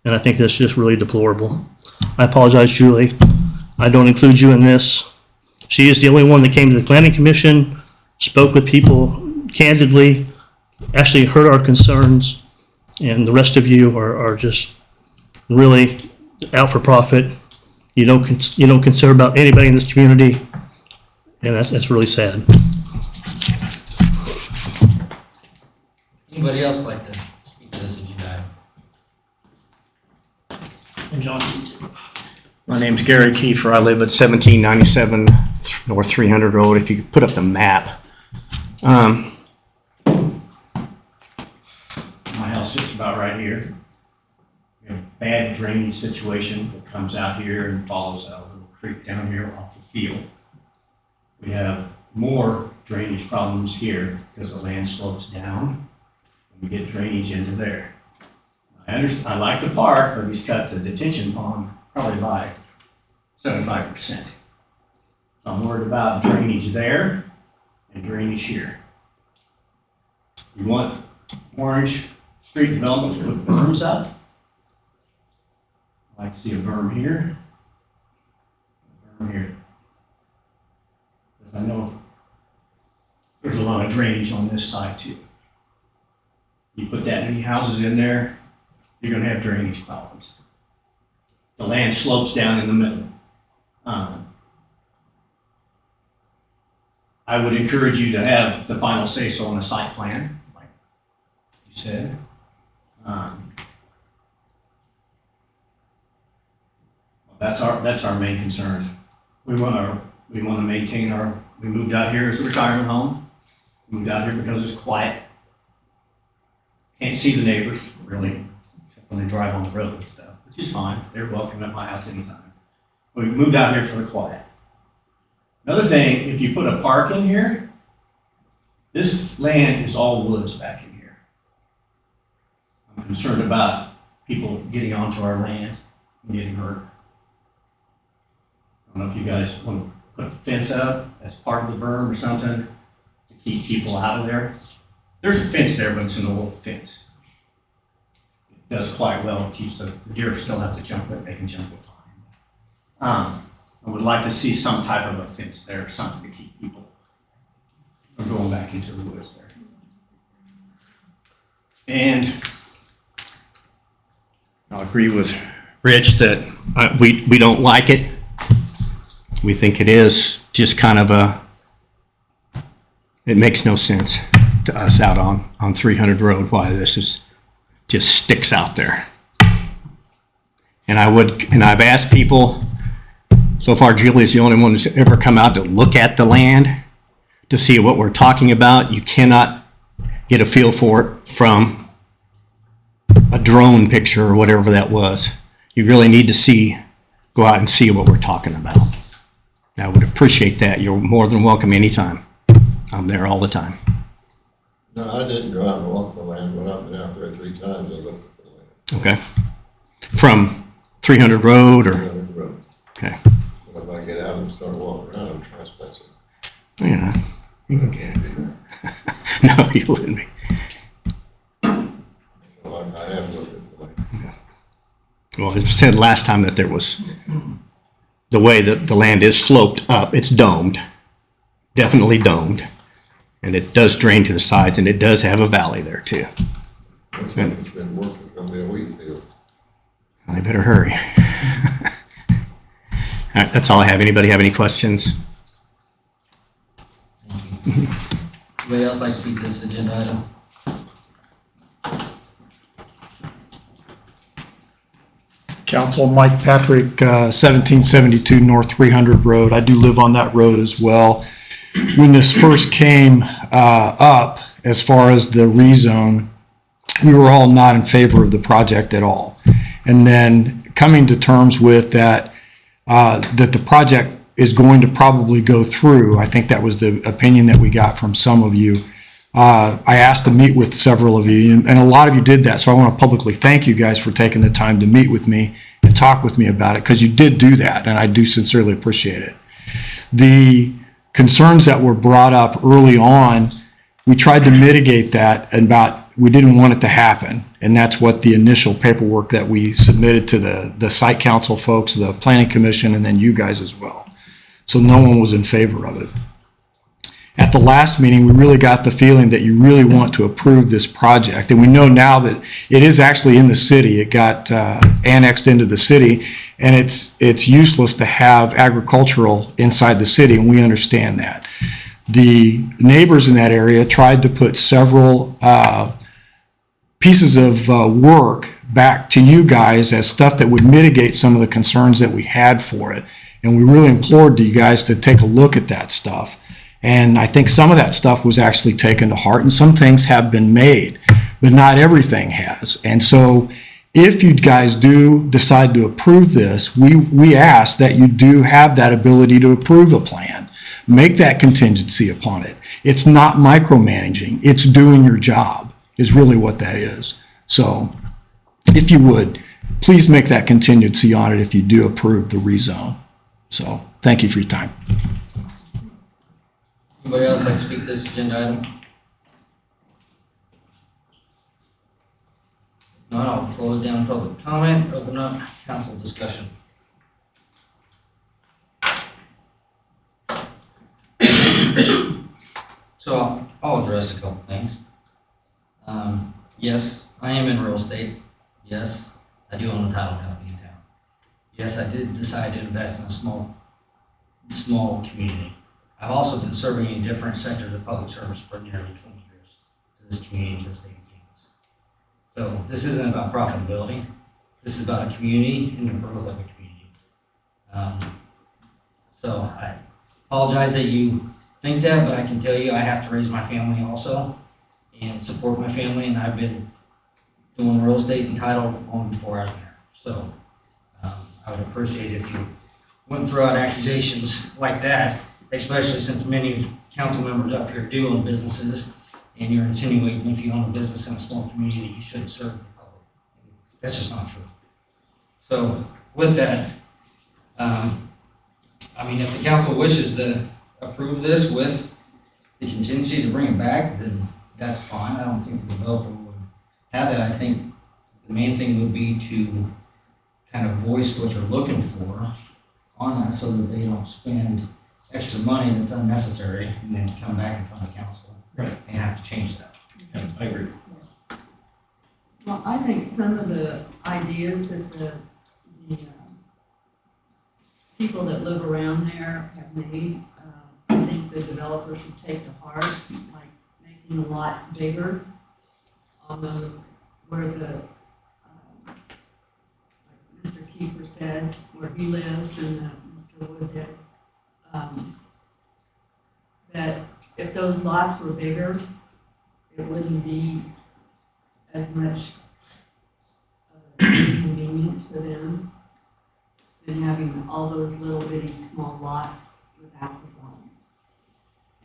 And I think that's just really deplorable. I apologize, Julie. I don't include you in this. She is the only one that came to the Planning Commission, spoke with people candidly, actually heard our concerns, and the rest of you are just really out for profit. You don't consider about anybody in this community, and that's really sad. Anybody Anybody else like to speak to this agenda item? And Johnson. My name's Gary Kiefer. I live at 1797 North 300 Road. If you could put up the map. My house sits about right here. We have a bad drainage situation that comes out here and follows out a little creek down here off the field. We have more drainage problems here because the land slopes down and we get drainage into there. I like the park, but he's cut the detention pond probably by 75%. So I'm worried about drainage there and drainage here. We want Orange Street Development to put berms up. I'd like to see a berm here, a berm here. Because I know there's a lot of drainage on this side too. You put that many houses in there, you're gonna have drainage problems. The land slopes down in the middle. I would encourage you to have the final say-so on a site plan, like you said. That's our main concerns. We want to maintain we moved out here as a retirement home. We moved out here because it's quiet. Can't see the neighbors, really, except when they drive on the road and stuff, which is fine. They're welcome at my house anytime. We moved out here for the quiet. Another thing, if you put a park in here, this land is all woods back in here. I'm concerned about people getting onto our land and getting hurt. I don't know if you guys want to put a fence up as part of the berm or something to keep people out of there. There's a fence there, but it's an old fence. It does quite well. It keeps the deer still have to jump it. They can jump it fine. I would like to see some type of a fence there, something to keep people from going back into the woods there. And I'll agree with Rich that we don't like it. We think it is just kind of it makes no sense to us out on 300 Road why this is just sticks out there. And I've asked people, so far Julie's the only one who's ever come out to look at the land to see what we're talking about. You cannot get a feel for it from a drone picture or whatever that was. You really need to go out and see what we're talking about. I would appreciate that. You're more than welcome anytime. I'm there all the time. No, I didn't go out and walk the land, but I've been out there 3 times and looked at the land. Okay. From 300 Road or? 300 Road. Okay. But if I get out and start walking around, I'm trespassing. You're not. You can get it. No, you wouldn't be. So I have looked at the land. Well, it was said last time that there was, the way that the land is sloped up, it's domed, definitely domed. And it does drain to the sides, and it does have a valley there too. Looks like it's been working, it's gonna be a wheat field. I better hurry. All right, that's all I have. Anybody have any questions? Anybody else like to speak to this agenda item? Council, Mike Patrick, 1772 North 300 Road. I do live on that road as well. When this first came up, as far as the rezone, we were all not in favor of the project at all. And then coming to terms with that the project is going to probably go through, I think that was the opinion that we got from some of you. I asked to meet with several of you, and a lot of you did that. So I want to publicly thank you guys for taking the time to meet with me and talk with me about it, because you did do that, and I do sincerely appreciate it. The concerns that were brought up early on, we tried to mitigate that we didn't want it to happen. And that's what the initial paperwork that we submitted to the site council folks, the planning commission, and then you guys as well. So no one was in favor of it. At the last meeting, we really got the feeling that you really want to approve this project. And we know now that it is actually in the city. It got annexed into the city, and it's useless to have agricultural inside the city, and we understand that. The neighbors in that area tried to put several pieces of work back to you guys as stuff that would mitigate some of the concerns that we had for it. And we really implored you guys to take a look at that stuff. And I think some of that stuff was actually taken to heart, and some things have been made, but not everything has. And so if you guys do decide to approve this, we ask that you do have that ability to approve a plan. Make that contingency upon it. It's not micromanaging, it's doing your job, is really what that is. So if you would, please make that contingency on it if you do approve the rezone. So thank you for your time. Anybody else like to speak to this agenda item? No, I'll close down public comment, open up council discussion. So I'll address a couple things. Yes, I am in real estate. Yes, I do own a title company in town. Yes, I did decide to invest in a small community. I've also been serving in different sectors of public service for nearly 20 years to this community, to the state of Kansas. So this isn't about profitability. This is about a community and the growth of a community. So I apologize that you think that, but I can tell you I have to raise my family also and support my family, and I've been doing real estate and title long before I was there. So I would appreciate if you wouldn't throw out accusations like that, especially since many council members up here do own businesses, and you're insinuating if you own a business in a small community that you shouldn't serve the public. That's just not true. So with that, if the council wishes to approve this with the contingency to bring it back, then that's fine. I don't think the developer would have that. I think the main thing would be to kind of voice what you're looking for on that so that they don't spend extra money that's unnecessary and then come back in front of council and have to change that. I agree. Well, I think some of the ideas that the people that live around there have made, I think the developer should take to heart, like making the lots bigger on those where the, like Mr. Kiefer said, where he lives and Mr. Woodhead, that if those lots were bigger, it wouldn't be as much inconvenience for them than having all those little bitty small lots without the zone.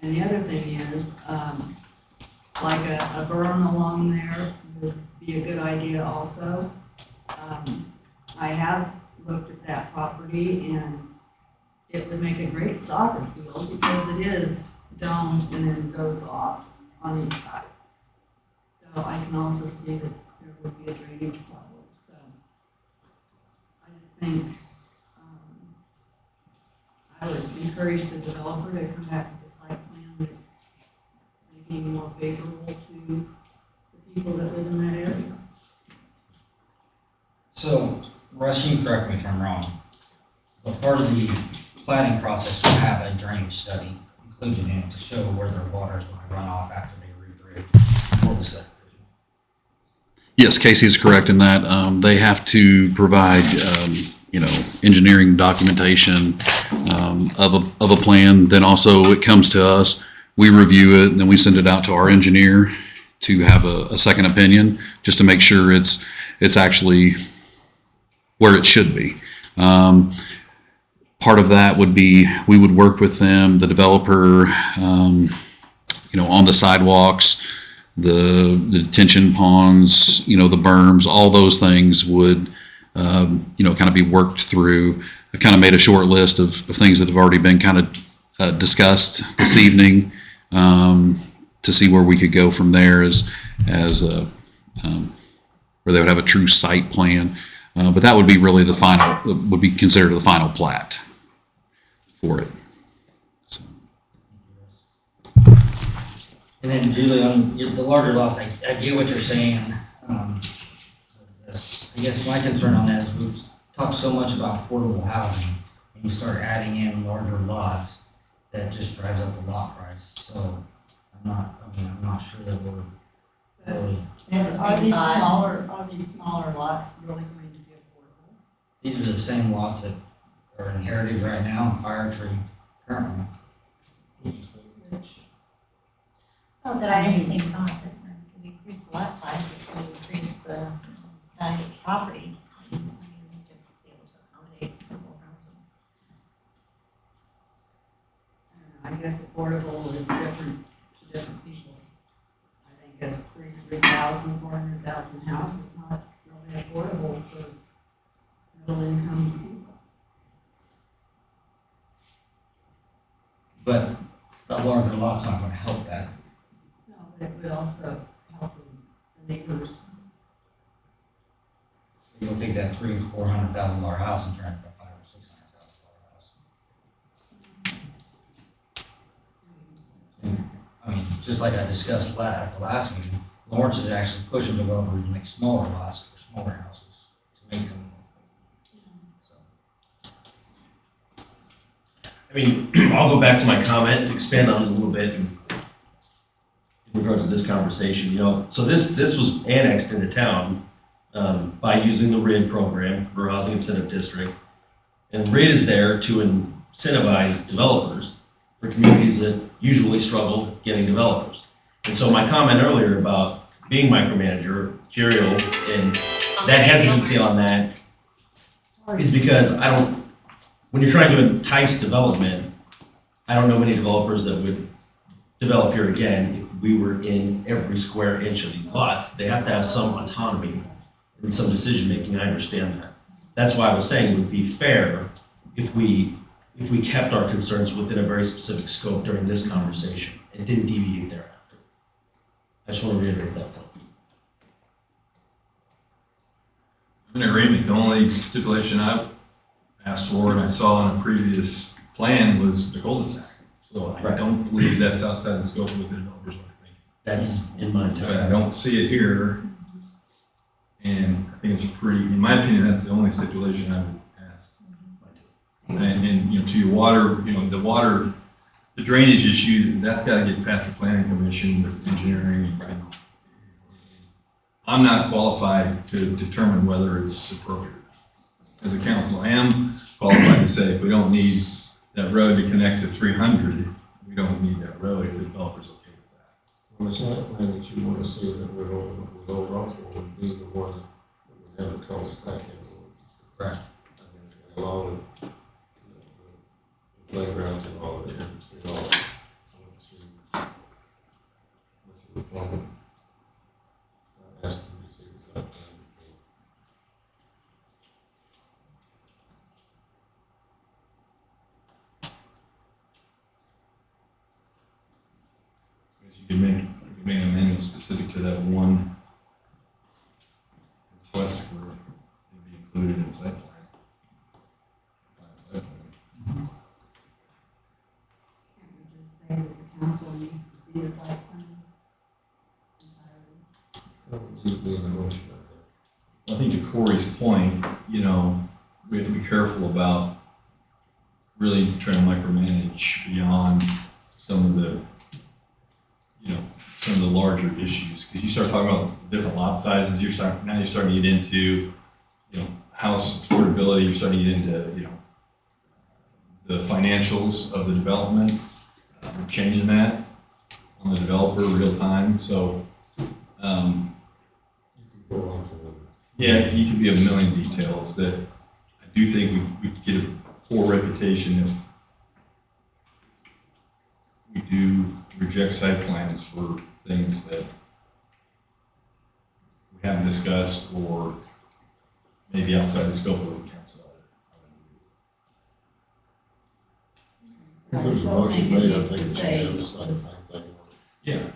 And the other thing is, like a berm along there would be a good idea also. I have looked at that property and it would make a great soccer field because it is domed and then goes off on each side. So I can also see that there would be a drainage problem. So I just think I would encourage the developer to come back with a site plan that's maybe more favorable to the people that live in that area. So, Russ, you can correct me if I'm wrong, but part of the planning process will have a drainage study included in it to show where their water is going to run off after they regrid for the subdivision. Yes, Casey is correct in that. They have to provide, engineering documentation of a plan. Then also it comes to us, we review it, and then we send it out to our engineer to have a second opinion, just to make sure it's actually where it should be. Part of that would be, we would work with them, the developer, on the sidewalks, the detention ponds, the berms, all those things would, kind of be worked through. I've kind of made a short list of things that have already been kind of discussed this evening, to see where we could go from there as where they would have a true site plan. But that would be really would be considered the final plat for it. So. And then Julie, on the larger lots, I get what you're saying. I guess my concern on that is we've talked so much about affordable housing, and you start adding in larger lots, that just drives up the lot price. So I'm not sure that we're really. Are these smaller lots really going to be affordable? These are the same lots that are inherited right now in Fire Tree currently. Oh, that I had the same thought, that when we increase the lot size, it's going to increase the value of the property. We need to be able to accommodate affordable housing. I guess affordable is different to different people. I think a 300,000, 400,000 house is not really affordable for middle income people. But a larger lot's not gonna help that. No, but it would also help the neighbors. You'll take that $300,000-400,000 house and turn it into a $500,000 or $600,000 house. I mean, just like I discussed at the last meeting, Lawrence is actually pushing developers to make smaller lots for smaller houses to make them. I mean, I'll go back to my comment, expand on it a little bit in regards to this conversation, you know. So this was annexed into town by using the RID program, Rural Housing Incentive District. And RID is there to incentivize developers for communities that usually struggle getting developers. And so my comment earlier about being micromanager, Jerry, and that hesitancy on that is because when you're trying to entice development, I don't know many developers that would develop here again if we were in every square inch of these lots. They have to have some autonomy and some decision-making, I understand that. That's why I was saying it would be fair if we kept our concerns within a very specific scope during this conversation and didn't deviate thereafter. I just want to reiterate that point. I'm in agreement. The only stipulation I asked for and I saw in a previous plan was the cul-de-sac. So I don't believe that's outside the scope of what the developers are thinking. That's in mind too. But I don't see it here. And I think it's in my opinion, that's the only stipulation I would ask. And you know, to your water, you know, the drainage issue, that's got to get past the planning commission with engineering. I'm not qualified to determine whether it's appropriate. As a council, I am qualified to say if we don't need that road to connect to 300, we don't need that road if the developer's okay with that. Well, the site plan that you want to see that we're going off for would be the one that would have the cul-de-sac in. Right. Along with the playgrounds and all of it. You know, I asked them to see the site plan before. You could make an amendment specific to that one request for it to be included in the site plan. Site plan. Can't we just say that the council needs to see the site plan entirely? That would need to be in the motion, I think. I think to Corey's point, you know, we have to be careful about really trying to micromanage beyond some of the, you know, some of the larger issues. Because you start talking about different lot sizes, you're starting to get into, you know, house affordability, you're starting to get into, you know, the financials of the development, changing that on the developer real time. So, yeah, you could be a million details that I do think we could get a poor reputation if we do reject site plans for things that we haven't discussed or maybe outside the scope of what the council. If there's a motion made, I think it should have the site plan thing. Yeah.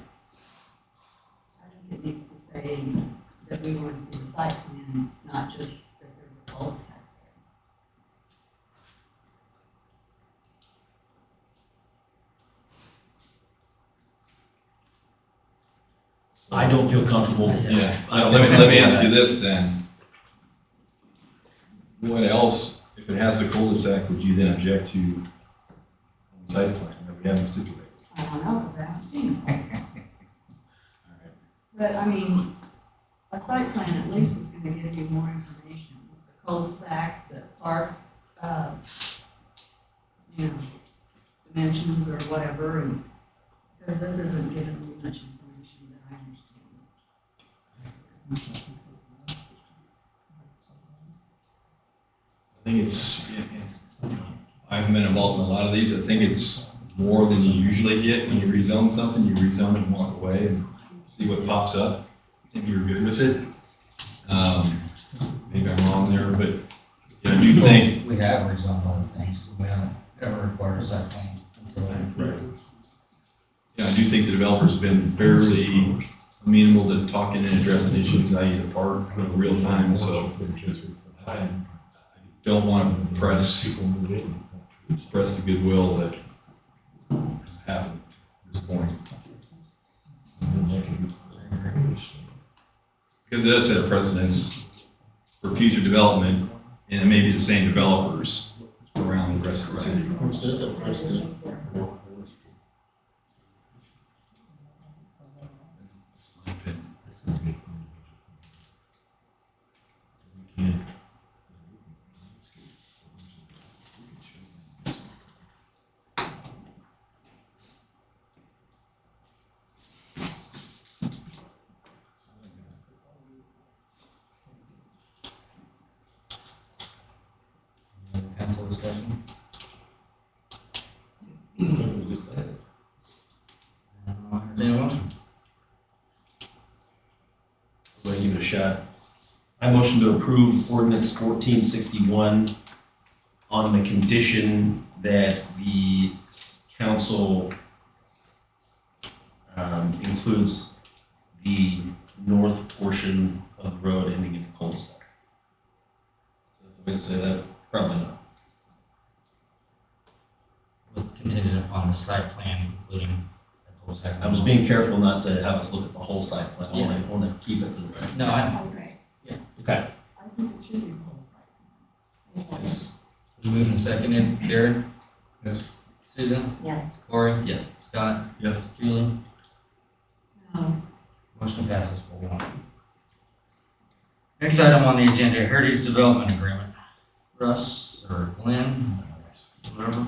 I think it needs to say that we want to see the site plan, not just that there's a cul-de-sac there. I don't feel comfortable. Yeah, let me ask you this then. What else, if it has a cul-de-sac, would you then object to on the site plan that we haven't stipulated? I don't know, because I haven't seen the site plan. But I mean, a site plan at least is gonna give you more information, the cul-de-sac, the park, you know, dimensions or whatever, and, because this isn't giving me much information that I understand. I think it's, you know, I haven't been involved in a lot of these. I think it's more than you usually get when you rezone something. You rezone and walk away and see what pops up. I think you're good with it. Maybe I'm wrong there, but yeah, I do think. We have rezoned other things. We haven't ever required a site plan until. Right. Yeah, I do think the developer's been fairly amenable to talking and addressing issues, i.e. the park, in real time, so I don't want to press the goodwill that has happened at this point. Because it does set a precedence for future development, and it may be the same developers around the rest of the city. That's a precedent. Council discussion? We just had it. Entertained a motion? I'm gonna give it a shot. I motion to approve ordinance 1461 on the condition that the council includes the north portion of the road ending in a cul-de-sac. Is that the way to say that? Probably not. With contingent upon the site plan, including the cul-de-sac. I was being careful not to have us look at the whole site plan. I want to keep it to the site. No, I, Okay. I think it should be a whole site. moved and seconded. Darren? Yes. Susan? Yes. Corey? Yes. Scott? Yes. Julie? No. Motion passes 4-1. Next item on the agenda, Heritage Development Agreement. Russ or Glenn, whatever.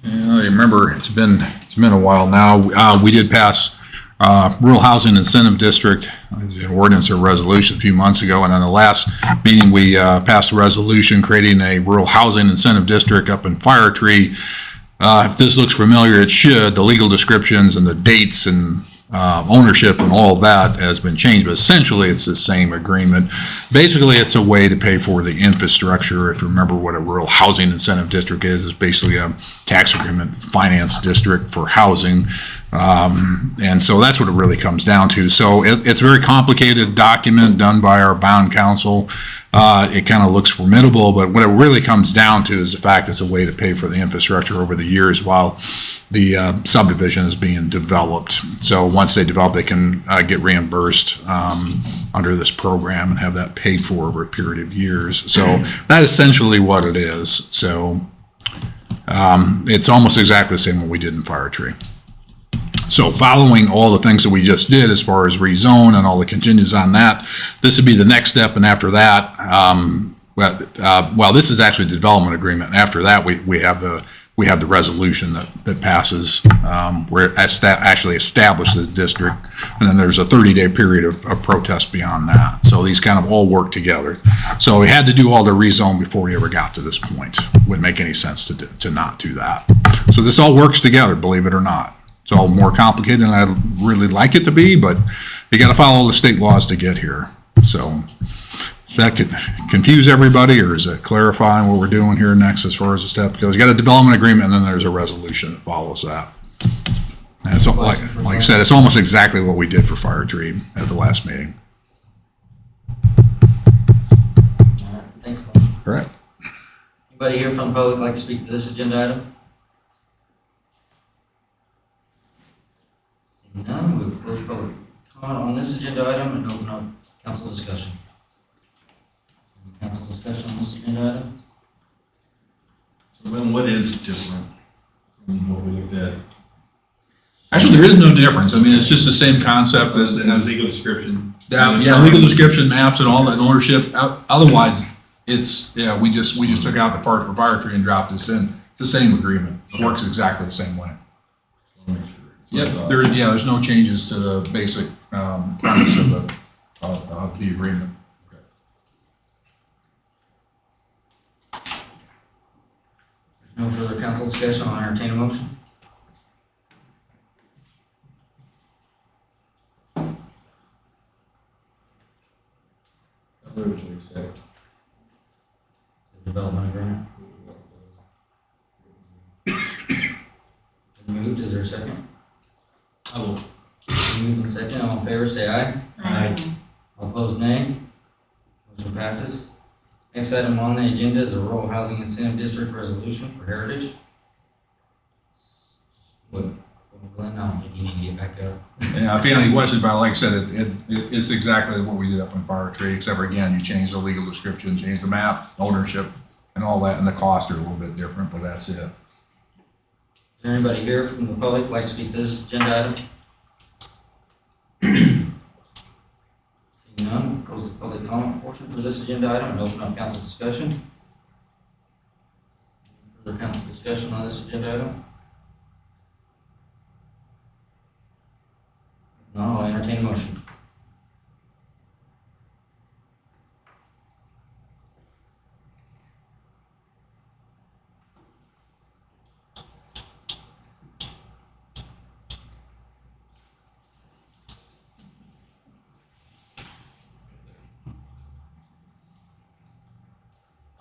Yeah, I remember it's been a while now. We did pass Rural Housing Incentive District, an ordinance or resolution a few months ago, and on the last meeting, we passed a resolution creating a Rural Housing Incentive District up in Fire Tree. If this looks familiar, it should. The legal descriptions and the dates and ownership and all of that has been changed, but essentially it's the same agreement. Basically, it's a way to pay for the infrastructure. If you remember what a rural housing incentive district is, it's basically a tax increment finance district for housing. And so that's what it really comes down to. So it's a very complicated document done by our bond counsel. It kind of looks formidable, but what it really comes down to is the fact it's a way to pay for the infrastructure over the years while the subdivision is being developed. So once they develop, they can get reimbursed under this program and have that paid for over a period of years. So that's essentially what it is. So it's almost exactly the same what we did in Fire Tree. So following all the things that we just did as far as rezone and all the contingents on that, this would be the next step. And after that, well, this is actually the development agreement. After that, we have the resolution that passes where it actually establishes the district. And then there's a 30-day period of protest beyond that. So these kind of all work together. So we had to do all the rezone before we ever got to this point. Wouldn't make any sense to not do that. So this all works together, believe it or not. It's all more complicated than I'd really like it to be, but you got to follow the state laws to get here. So does that confuse everybody, or is it clarifying what we're doing here next as far as the step goes? You got a development agreement, and then there's a resolution that follows that. And it's like I said, it's almost exactly what we did for Fire Tree at the last meeting. All right, thanks, Glenn. Correct. Anybody here from the public like to speak to this agenda item? Seeing none, we will close public comment on this agenda item and open up council discussion. Council discussion on this agenda item? So then what is different from what we looked that? Actually, there is no difference. I mean, it's just the same concept as. Legal description. Yeah, legal description, maps and all that, and ownership. Otherwise, it's, yeah, we just took out the part proprietary and dropped this in. It's the same agreement. It works exactly the same way. Yep, there's no changes to the basic premise of the agreement. No further council discussion, I'll entertain a motion. I move to accept. The development agreement. Moved, is there a second? I will. Moved and second, all in favor, say aye. Aye. All opposed, nay. Motion passes. Next item on the agenda is the Rural Housing Incentive District Resolution for Heritage. What, Glenn, I don't think you need to get back up. Yeah, if you have any questions about it, like I said, it's exactly what we did up in Fire Tree, except for again, you change the legal description, change the map, ownership, and all that, and the costs are a little bit different, but that's it. Is there anybody here from the public who'd like to speak to this agenda item? Seeing none, close the public comment portion for this agenda item and open up council discussion. Further council discussion on this agenda item? No, I'll entertain a motion.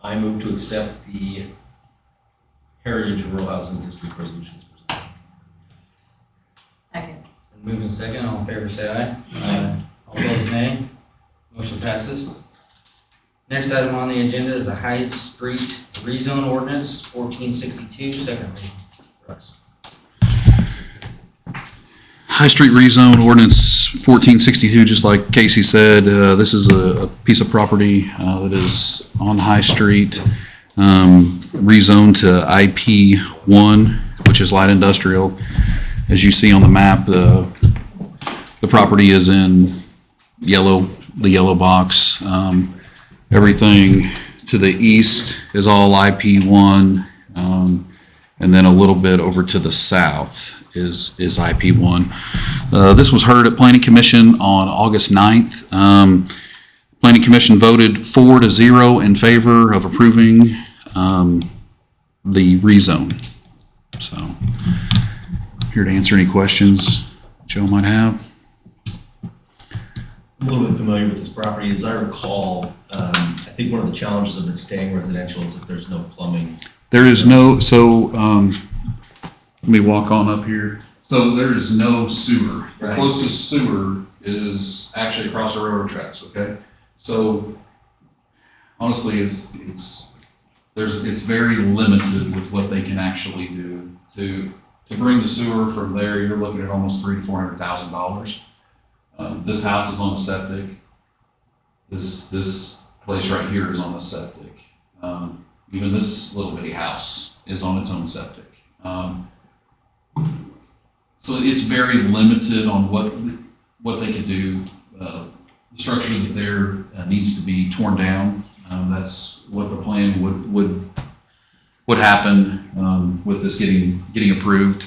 I move to accept the Heritage Rural Housing District resolutions. Second. Moving in second, all in favor say aye. Aye. All opposed, nay. Motion passes. Next item on the agenda is the High Street Rezone Ordinance 1462, second reading. Russ. High Street rezone ordinance 1462, just like Casey said, this is a piece of property that is on High Street, rezoned to IP1, which is light industrial. As you see on the map, the property is in yellow, the yellow box. Everything to the east is all IP1, and then a little bit over to the south is IP1. This was heard at Planning Commission on August 9th. Planning Commission voted 4-0 in favor of approving the rezone. So, here to answer any questions Joe might have. I'm a little bit familiar with this property. As I recall, I think one of the challenges of it staying residential is that there's no plumbing. There is no, so, let me walk on up here. So there is no sewer. The Right. closest sewer is actually across the railroad tracks, okay? So honestly, it's very limited with what they can actually do. To bring the sewer from there, you're looking at almost $300,000 to $400,000. This house is on a septic. This place right here is on a septic. Even this little bitty house is on its own septic. So it's very limited on what they can do. The structure that there needs to be torn down. That's what the plan would happen with this getting approved.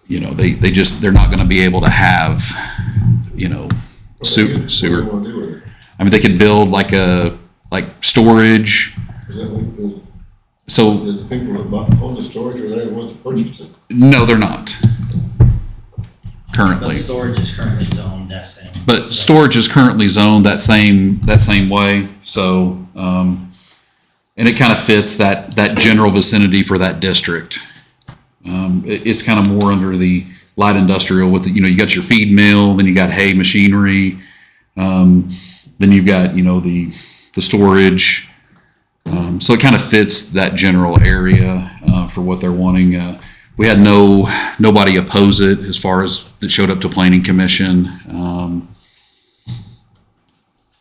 You know, they're not going to be able to have, you know, sewer. What do you want to do with it? I mean, they could build like storage. Is that what So the people that own the storage, are they the ones that purchased it? no, they're not But currently. storage is currently zoned that same. But storage is currently zoned that same way. So, and it kind of fits that general vicinity for that district. It's kind of more under the light industrial with, you got your feed mill, then you got hay machinery, then you've got, the storage. So it kind of fits that general area for what they're wanting. We had nobody oppose it as far as that showed up to Planning Commission. And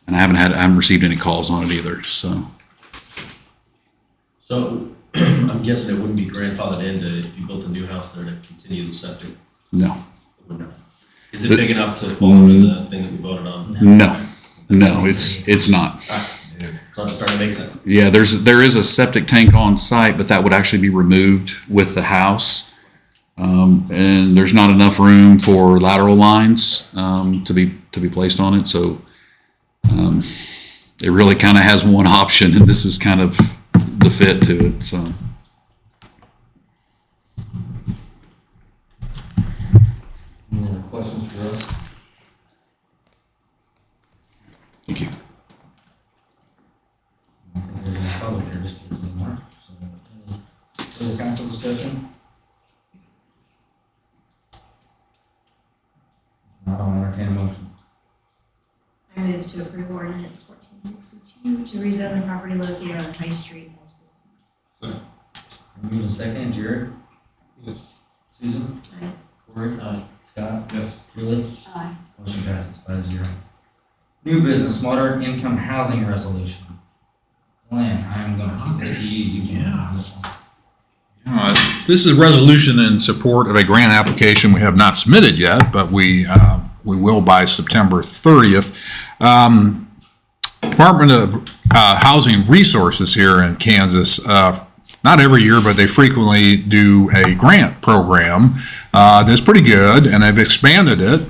I haven't received any calls on it either, so. So I I'm guessing it wouldn't be grandfathered in to, if you built a new house there, to continue the septic. No. It would not. Is it big enough to fall under the thing that we voted on? No, it's not. So it's starting to make sense. Yeah, there is a septic tank on site, but that would actually be removed with the house. And there's not enough room for lateral lines to be placed on it, so it really kind of has one option, and this is kind of the fit to it. So. Any other questions for us? Thank you. I don't think there's any public here, just anymore. So, any further council discussion? Not on entertain a motion. I move to approve ordinance 1462 to rezone the property located on High Street as presented. Moved and seconded, Jared? Yes. Susan? Aye. Corey? Aye. Scott? Yes. Julie? Aye. Motion passes 5-0. New business, moderate income housing resolution. Glenn, I'm gonna keep this to you, you can handle this one. This is a resolution in support of a grant application we have not submitted yet, but we will by September 30th. Department of Housing Resources here in Kansas, not every year, but they frequently do a grant program that's pretty good, and they've expanded it.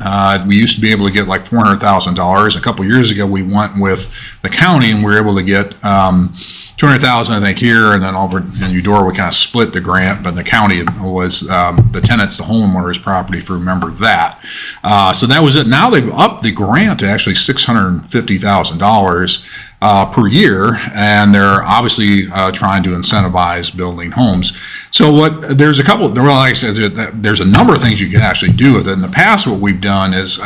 We used to be able to get like $400,000. A couple years ago, we went with the county, and we were able to get $200,000, I think, here, and then over in Eudora, we kind of split the grant, but the county was the tenants, the homeowners' property, if you remember that. So that was it. Now they've upped the grant to actually $650,000 per year, and they're obviously trying to incentivize building homes. So there's a couple, well, like I said, there's a number of things you can actually do with it. In the past, what we've done is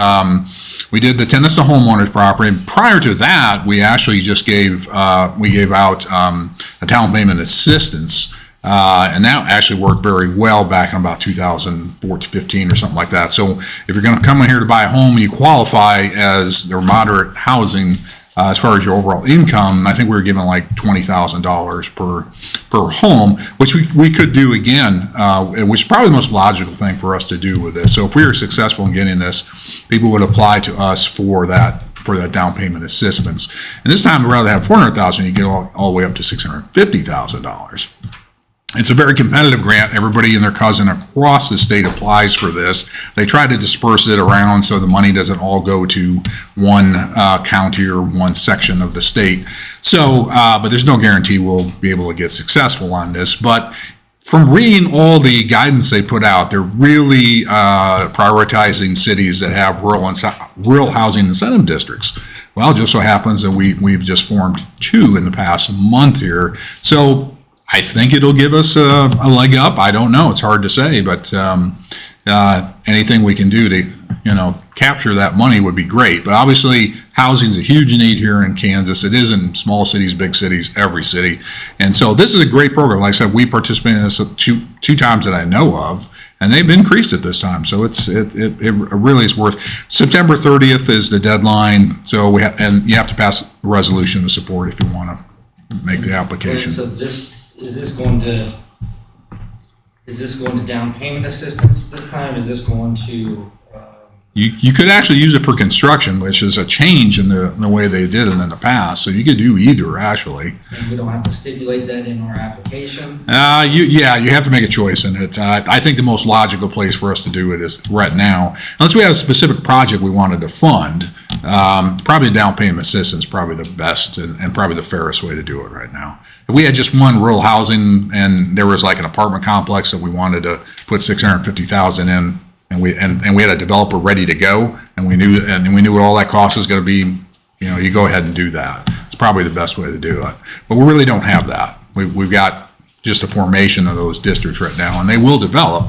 we did the tenants to homeowners property. And prior to that, we actually just gave out a down payment assistance. And that actually worked very well back in about 2014-15 or something like that. So if you're going to come in here to buy a home, you qualify as their moderate housing. As far as your overall income, I think we were given like $20,000 per home, which we could do again, which is probably the most logical thing for us to do with this. So if we were successful in getting this, people would apply to us for that down payment assistance. And this time, rather than have $400,000, you get all the way up to $650,000. It's a very competitive grant. Everybody and their cousin across the state applies for this. They try to disperse it around so the money doesn't all go to one county or one section of the state. So, but there's no guarantee we'll be able to get successful on this. But from reading all the guidance they put out, they're really prioritizing cities that have rural housing incentive districts. Well, it just so happens that we've just formed 2 in the past month here. So I think it'll give us a leg up. I don't know. It's hard to say, but anything we can do to, capture that money would be great. But obviously, housing is a huge need here in Kansas. It is in small cities, big cities, every city. And so this is a great program. Like I said, we participated in this two times that I know of, and they've increased it this time. So it really is worth. September 30th is the deadline. So and you have to pass a resolution to support if you want to make the application. So is this going to down payment assistance this time? Is this going to? You could actually use it for construction, which is a change in the way they did it in the past. So you could do either, actually. And we don't have to stipulate that in our application? You have to make a choice in it. I think the most logical place for us to do it is right now, unless we had a specific project we wanted to fund, probably down payment assistance is probably the best and probably the fairest way to do it right now. If we had just one rural housing and there was like an apartment complex that we wanted to put $650,000 in, and we had a developer ready to go, and we knew what all that cost is going to be, you go ahead and do that. It's probably the best way to do it. But we really don't have that. We've got just a formation of those districts right now, and they will develop,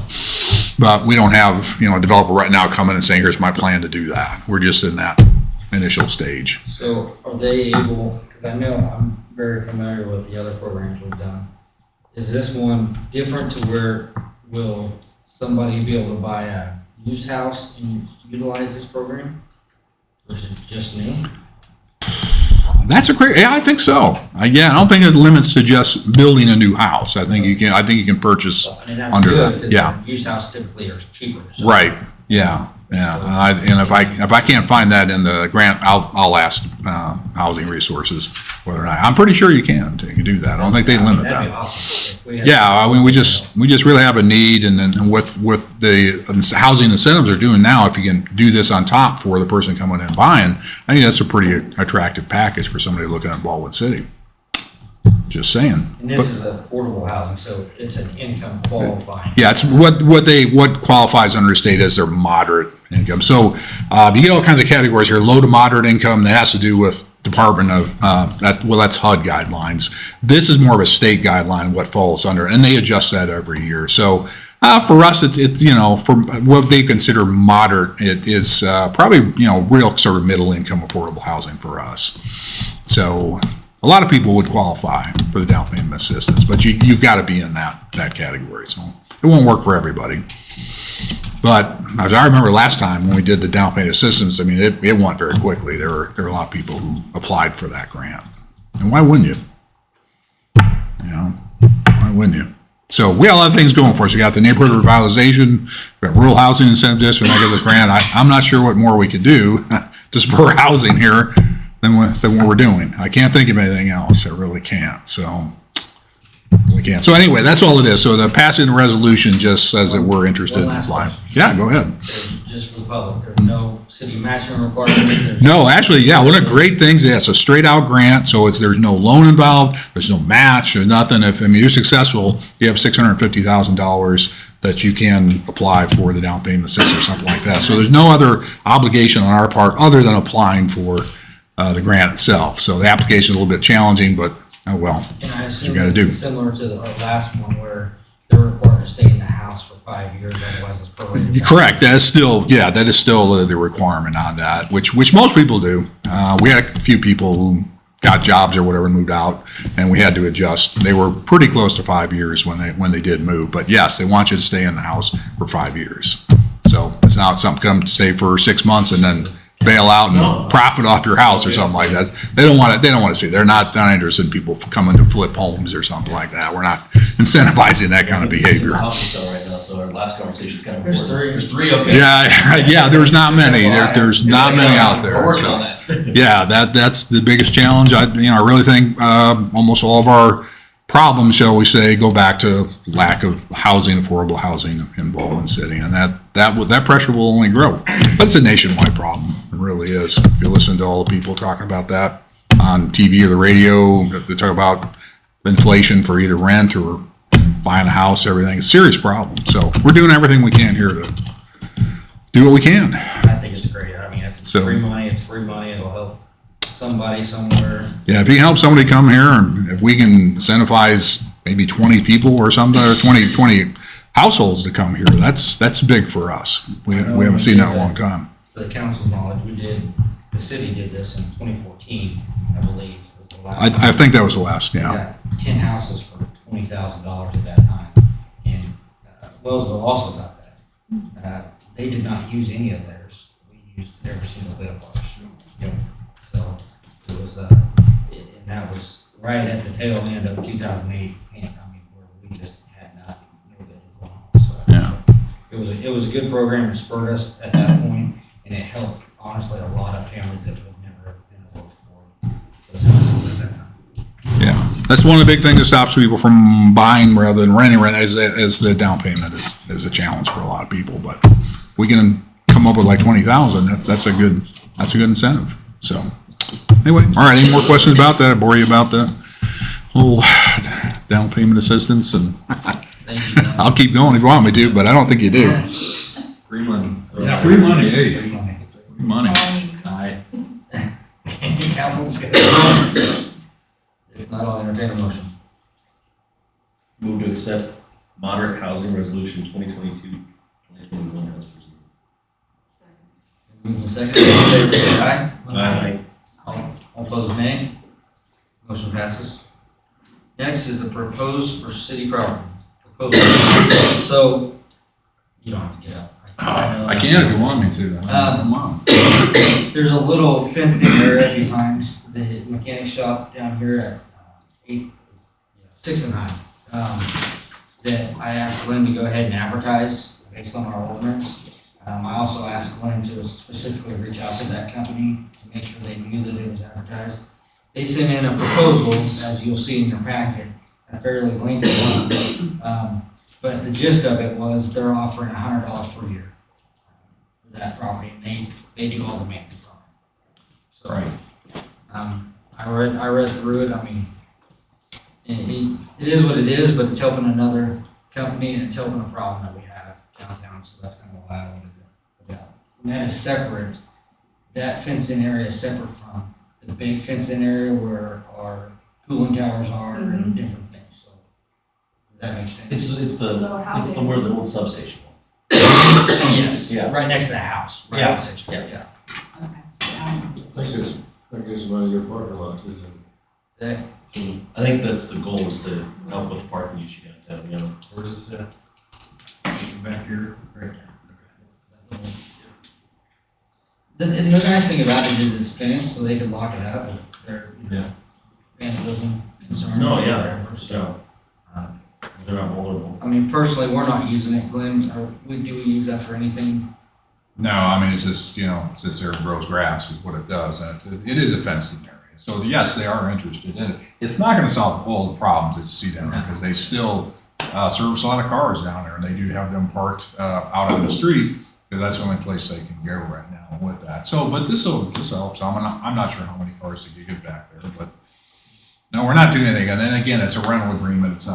but we don't have a developer right now coming and saying, here's my plan to do that. We're just in that initial stage. So are they able, because I know I'm very familiar with the other programs we've done. Is this one different to where will somebody be able to buy a used house and utilize this program? Or is it just new? That's a great, yeah, I think so. Yeah, I don't think it limits to just building a new house. I think you can purchase I mean, that's under good, that, because yeah. used houses typically are cheaper. So. Right, yeah. And if I can't find that in the grant, I'll ask Housing Resources whether or not, I'm pretty sure you can do that. I don't think they limit That'd be that. awesome. If we had- Yeah, I mean, we just really have a need, and then with the housing incentives they're doing now, if you can do this on top for the person coming in and buying, I think that's a pretty attractive package for somebody looking at Baldwin City. Just saying. And this is affordable housing, so it's an income qualifying. Yeah, it's what qualifies under the state as their moderate income. So you get all kinds of categories here. Low to moderate income, that has to do with Department of that's HUD guidelines. This is more of a state guideline what falls under, and they adjust that every year. So for us, it's for what they consider moderate, it is probably real sort of middle income affordable housing for us. So a lot of people would qualify for the down payment assistance, but you've got to be in that category. So it won't work for everybody. But as I remember last time when we did the down payment assistance, I mean, it went very quickly. There were a lot of people who applied for that grant. And why wouldn't you? Why wouldn't you? So we got a lot of things going for us. We got the neighborhood revitalization, we got rural housing incentive district, and I got the grant. I'm not sure what more we could do to spur housing here than what we're doing. I can't think of anything else. I really can't. So we can't. So anyway, that's all it is. So the passing the resolution just says that we're interested in applying. Yeah, go ahead. Just for the public, there's no city matching requirement. No, actually, yeah, one of the great things is it's a straight out grant, so there's no loan involved, there's no match or nothing. If you're successful, you have $650,000 that you can apply for the down payment assistance or something like that. So there's no other obligation on our part other than applying for the grant itself. So the application is a little bit challenging, but oh well, And I you assume got to do. it's similar to our last one where they're required to stay in the house for 5 years, otherwise it's prorated. Correct. That is still the requirement on that, which most people do. We had a few people who got jobs or whatever and moved out, and we had to adjust. They were pretty close to 5 years when they did move, but yes, they want you to stay in the house for 5 years. So it's not something come to stay for 6 months and then bail out and profit off your house or something like that. They don't want to see. They're not interested in people coming to flip homes or something like that. We're not incentivizing that kind of behavior. House to sell right now, so our last conversation's kind of There's important. three. There's three, okay. Yeah, there's not many. There's not many out there. We're working So, on that. yeah, that's the biggest challenge. I really think almost all of our problems, shall we say, go back to lack of housing, affordable housing in Baldwin City, and that pressure will only grow. But it's a nationwide problem. It really is. If you listen to all the people talking about that on TV or the radio, they talk about inflation for either rent or buying a house, everything. It's a serious problem. So we're doing everything we can here to do what we can. I think it's great. I mean, if it's So- free money, it's free money. It'll help somebody somewhere. Yeah, if you can help somebody come here, and if we can incentivize maybe 20 people or something, or 20 households to come here, that's big for us. We haven't seen that in a long time. For the council's knowledge, the city did this in 2014, I believe. Was the last I think that was the last, We yeah. got 10 houses for $20,000 at that time. And Wellsville also got that. They did not use any of theirs. We used every single bit of ours. Yep. So it was, and that was right at the tail end of 2008 pandemic, where we just had nothing, no business going on. So Yeah. it was a good program. It spurred us at that point, and it helped honestly a lot of families that would never been able to afford those houses at that time. Yeah, that's one of the big things that stops people from buying rather than renting, as the down payment is a challenge for a lot of people. But if we can come up with like 20,000, that's a good incentive. So anyway, all right, any more questions about that? I bore you about that whole down payment assistance, and I'll keep going if you want me to, but I don't think you do. Free money. Yeah, Free money, hey. Free money. Free money. Aye. Any council discussion? If not, I'll entertain a motion. Move to accept moderate housing resolution 2022-2021 as presented. Moving to second, all in favor, say aye. Aye. All opposed, nay. Motion passes. Next is the proposed for city property. So, you don't have to get up. I can if you want me to. There's a little fenced in area behind the mechanic shop down here at 6th and High, that I asked Glenn to go ahead and advertise based on our ordinance. I also asked Glenn to specifically reach out to that company to make sure they knew that it was advertised. They sent in a proposal, as you'll see in your packet, a fairly lengthy one. But the gist of it was they're offering $100 per year for that property, and they do all the maintenance on it. So, I read through it. I mean, it is what it is, but it's helping another company and it's helping a problem that we have downtown. So that's kind of why I wanted to put it out. And that is separate. That fenced-in area is separate from the big fenced-in area where our cooling towers are and different things. So does that make sense? It's the where the old substation was. Yes. Yeah. Right next to the house. Right Yeah. next to it. Yeah. I think it's about your parking lot too, then. I think that's the goal, is to help with the parking issue downtown, you know. Where is this at? Back here? Right there. The nice thing about it is it's fenced, so they can lock it up if they're, vandalism concerned. No, or yeah. whatever. So, They're not vulnerable. I mean, personally, we're not using it, Glenn. Do we use that for anything? No, I mean, it's just, it sits there and grows grass is what it does, and it is a fenced-in area. So yes, they are interested in it. It's not gonna solve all the problems that you see down there, because they still service a lot of cars down there, and they do have them parked out on the street, because that's the only place they can go right now with that. So, but this helps. I'm not sure how many cars they could get back there, but no, we're not doing anything. And then again, it's a rental agreement.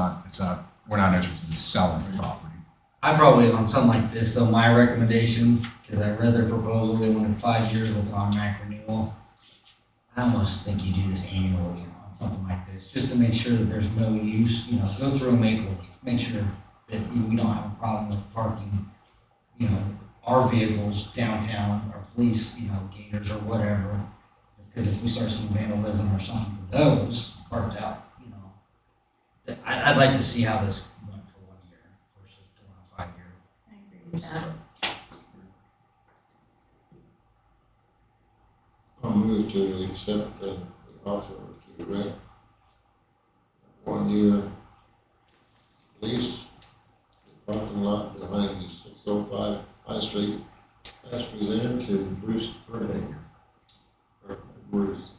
We're not interested in selling the property. I probably, on something like this, though, my recommendations, because I read their proposal, they wanted 5 years with an automatic renewal. I almost think you do this annually on something like this, just to make sure that there's no use, go through and make sure that we don't have a problem with parking, our vehicles downtown, our police, gators or whatever. Because if we start seeing vandalism or something to those parked out, I'd like to see how this went for 1 year versus doing a 5 year. I agree with that. I'll move to accept the offer to rent 1 year lease, the parking lot behind the 605 High Street, as presented to Bruce Burdick. Or Bruce.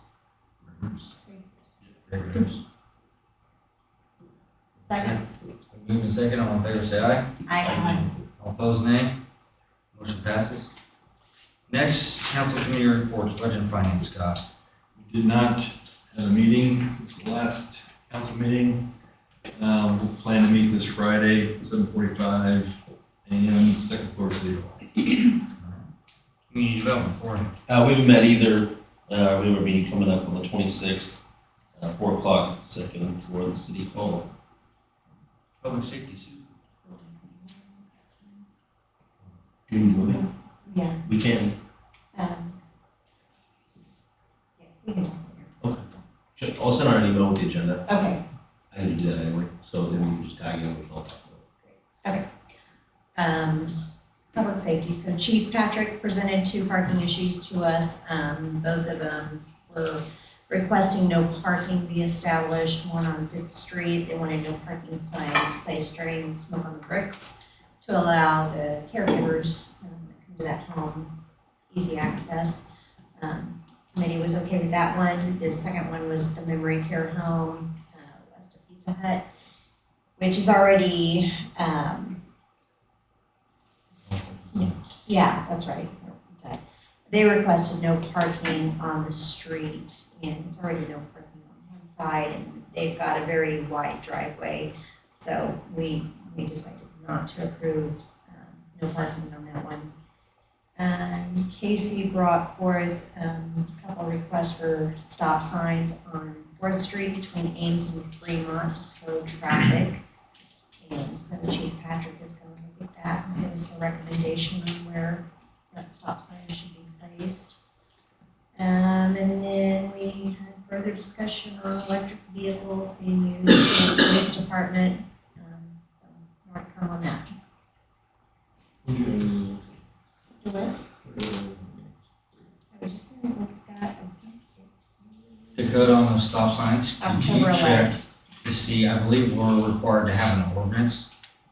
Second? Moving second, all in favor say aye. Aye. All opposed, nay. Motion passes. Next, council committee reports, budget and finance, Scott. We did not have a meeting since the last council meeting. We'll plan to meet this Friday, 7:45 a.m., second floor city hall. Community development, Cory. We haven't met either. We have a meeting coming up on the 26th, 4 o'clock, second floor of the city hall. Public safety suit. Do you move it? Yeah. We can. Yeah, we can talk later. Okay. I'll send out an email with the agenda. Okay. I need to do that anyway, so then we can just tag it and we can all talk about it. Okay. Public safety, so Chief Patrick presented 2 parking issues to us. Both of them were requesting no parking be established, one on Fifth Street. They wanted no parking signs placed during smoke on the bricks to allow the caregivers that come to that home easy access. Committee was okay with that one. The second one was the memory care home, west of Pizza Hut, which is already, yeah, that's right. They requested no parking on the street, and it's already no parking on one side, and they've got a very wide driveway. So we decided not to approve no parking on that one. Casey brought forth a couple requests for stop signs on 4th Street between Ames and Fremont to slow traffic. And so Chief Patrick is going to look at that and give us a recommendation on where that stop sign should be placed. And then we had further discussion on electric vehicles being used in the police department. So more to come on that. Do what? I was just going to look at that. good on those stop signs. Could you October check 11th. to see, I believe we're required to have an ordinance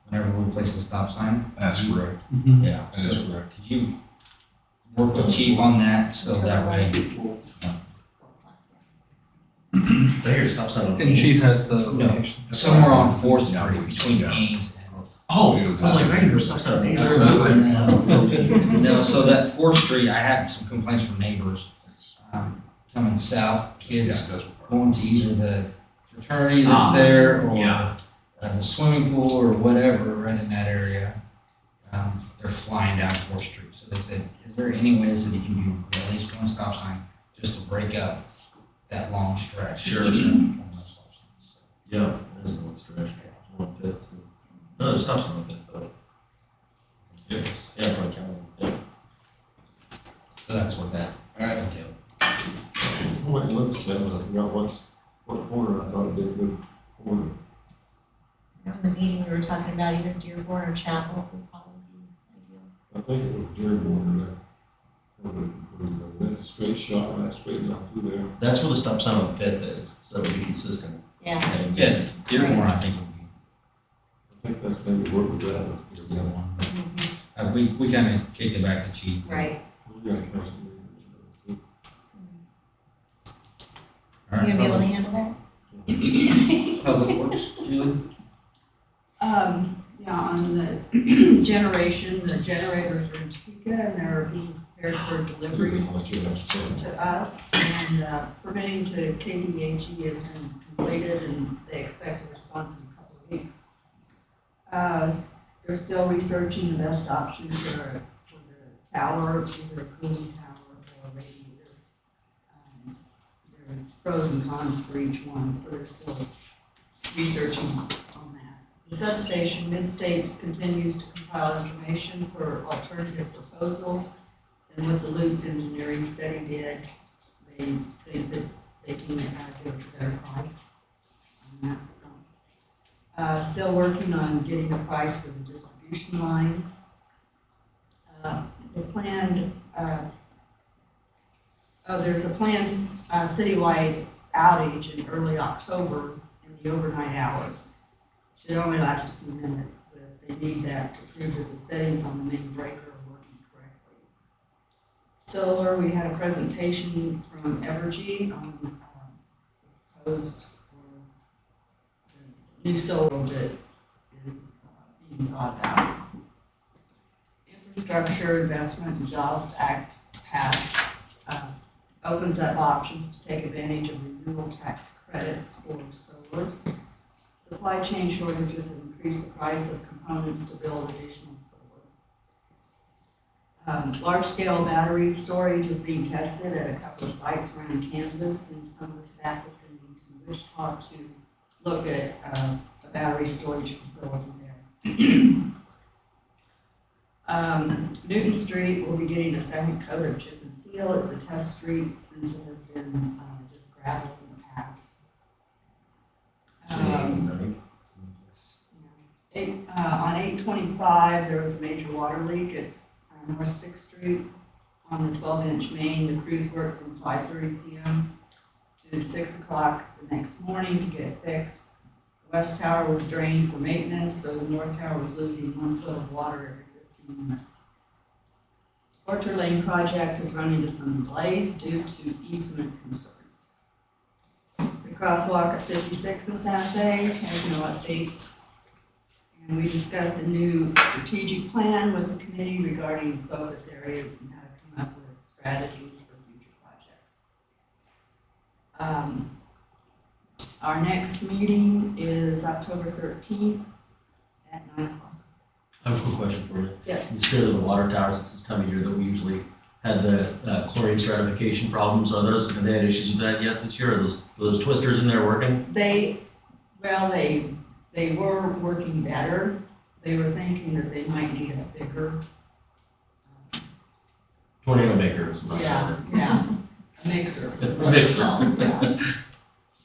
whenever we place a stop sign. That's correct. Yeah, That is so correct. could you work with chief on that so that way? I hear stop sign on. And chief has the No, location. somewhere on Fourth Street between Ames and. Oh, I was like, I hear stop sign on. No, so that Fourth Street, I had some complaints from neighbors, coming south, kids going to either the fraternity that's there or Yeah. the swimming pool or whatever, right in that area. They're flying down Fourth Street. So they said, is there any ways that it can be at least one stop sign just to break up that long stretch? Sure. On those stop signs. Yeah, there's a little stretch. One fifth. No, there's stop sign on Fifth though. Yeah, front county. Yeah. So that's what that. All right. Okay. I went and looked at them, and I forgot what corner, I thought it did a good corner. In the meeting, we were talking about either Dearborn or Chapel would probably be ideal. I think it was Dearborn that straight shot, right straight down through there. That's where the stop sign on Fifth is, so it'll be consistent. Yeah. And Yes, Dearborn, I think would be I think that's maybe where we got it. the other one. We kind of kicked it back to chief. Right. We got council meetings. All You right, gonna be able to handle that? Public Works, Julie? Yeah, on the generation, the generators are in Topeka and they're being prepared for delivery to us. And permitting to KDHE has been completed and they expect a response in a couple of weeks. They're still researching the best options for the tower, either a cooling tower or a radiator. There's pros and cons for each one, so they're still researching on that. The substation, Mid-States continues to compile information for alternative proposal. And what the Lutz Engineering study did, they think that they can give us a better price on that, so. Still working on getting a price for the distribution lines. The planned, there's a planned citywide outage in early October in the overnight hours. Should only last a few minutes, but they need that to prove that the settings on the main breaker are working correctly. Solar, we had a presentation from Evergy on proposed new solar that is being brought out. Infrastructure Investment and Jobs Act passed, opens up options to take advantage of renewable tax credits for solar. Supply chain shortages have increased the price of components to build additional solar. Large-scale battery storage is being tested at a couple of sites around Kansas, and some of the staff is going to Wichita to look at a battery storage facility there. Newton Street will be getting a second coat of chip and seal. It's a test street since it has been just gravel in the past. On 825, there was a major water leak at North 6th Street on the 12-inch main. The crews worked from 5:30 p.m. to 6 o'clock the next morning to get it fixed. The west tower was drained for maintenance, so the north tower was losing 1 foot of water every 15 minutes. Orchard Lane project is running into some delays due to easement concerns. The crosswalk at 56 in Santa Fe has no updates. And we discussed a new strategic plan with the committee regarding focus areas and how to come up with strategies for future projects. Our next meeting is October 13th at 9 o'clock. I have a quick question for you. Yes. In the spirit of the water towers, it's this time of year that we usually have the chlorine stratification problems. Have they had issues with that yet this year? Are those twisters in there working? They were working better. They were thinking that they might need a bigger. Tornado maker is what I Yeah, call it. yeah, a mixer. It's what a it's mixer. called, yeah.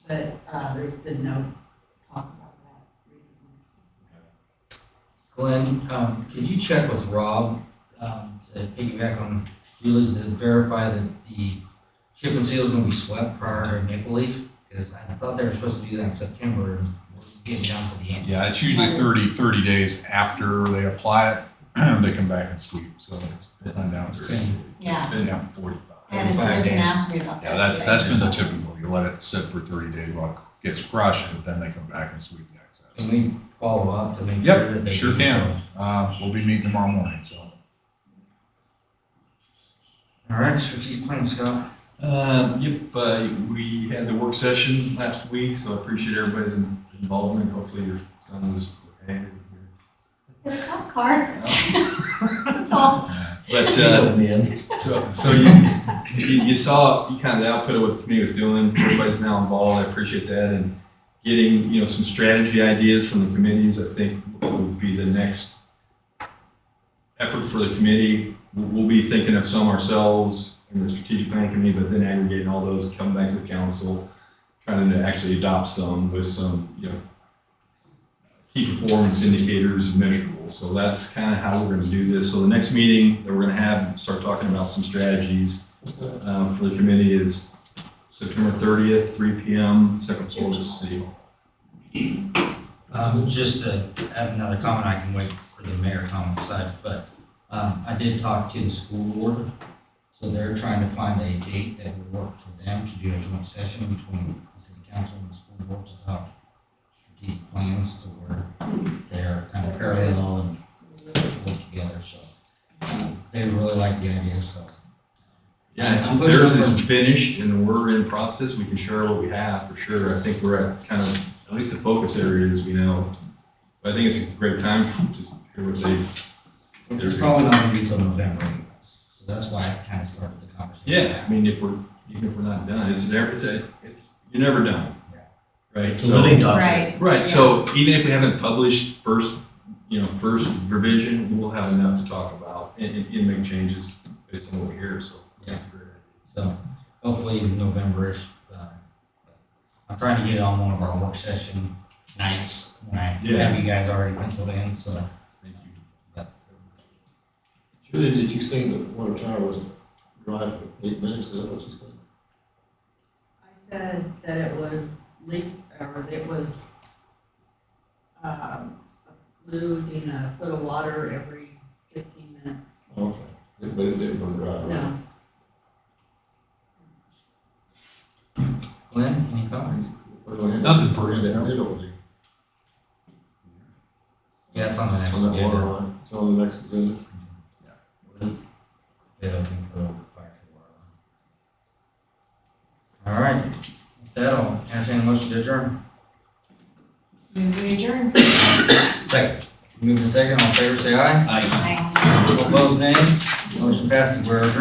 But there's been no talk about that recently. Glenn, could you check with Rob to piggyback on Julie's to verify that the chip and seal is gonna be swept prior to Maple Leaf? Because I thought they were supposed to do that in September, and we're getting down to the end. Yeah, it's usually 30 days after they apply it, they come back and sweep, so it's been down 30 days. Yeah. It's been down 45. I had a 45 citizen days. ask me about that. Yeah, today. that's been the typical, you let it sit for 30 days while it gets crushed, but then they come back and sweep the excess. Can we follow up to make sure that Yep, they? sure do can. so? We'll be meeting tomorrow morning, so. All right, strategic plan, Scott. We had the work session last week, so I appreciate everybody's involvement. Hopefully your son was okay. Get a cop car. That's all. But, so you saw, you kind of the output of what the committee was doing. Everybody's now involved. I appreciate that. And getting, some strategy ideas from the committees, I think would be the next effort for the committee. We'll be thinking of some ourselves in the strategic plan committee, but then aggregating all those, coming back to the council, trying to actually adopt some with some, key performance indicators and measurables. So that's kind of how we're going to do this. So the next meeting that we're going to have, start talking about some strategies for the committee is September 30th, 3 p.m., second floor of the city. Just to add another comment, I can wait for the mayor comment side, but I did talk to the school board. So they're trying to find a date that would work for them to do a joint session between the city council and the school board to talk strategic plans to where they're kind of parallel and work together, so they really like the idea, so. Yeah, I I'm think pushing theirs for- is finished and we're in process. We can share what we have for sure. I think we're at kind of, at least the focus areas we know. But I think it's a great time to just hear what they. It's probably not gonna be till November anyways, so that's why I kind of started the conversation. Yeah, I mean, even if we're not done, you're never done. Right? It's a living document. Right. Right, so even if we haven't published first revision, we'll have enough to talk about and make changes based on what we hear, so that's a great idea. So hopefully November-ish. I'm trying to get it on one of our work session nights when I have you guys already penciled in, so. Thank you. Julie, did you say that Water Tower was a drive for 8 minutes? Is that what you said? I said that it was losing a foot of water every 15 minutes. Okay, but it didn't go dry, right? No. Glenn, any comments? Nothing for you It there. don't leak. Yeah, it's on the next On that water agenda. line, it's on the next agenda. Yeah, looking for the fire water. All right, with that, I'll entertain a motion to adjourn. Move to adjourn. Second. Move to second, all in favor, say aye. Aye. Opposed, nay. Motion passes, we're adjourned.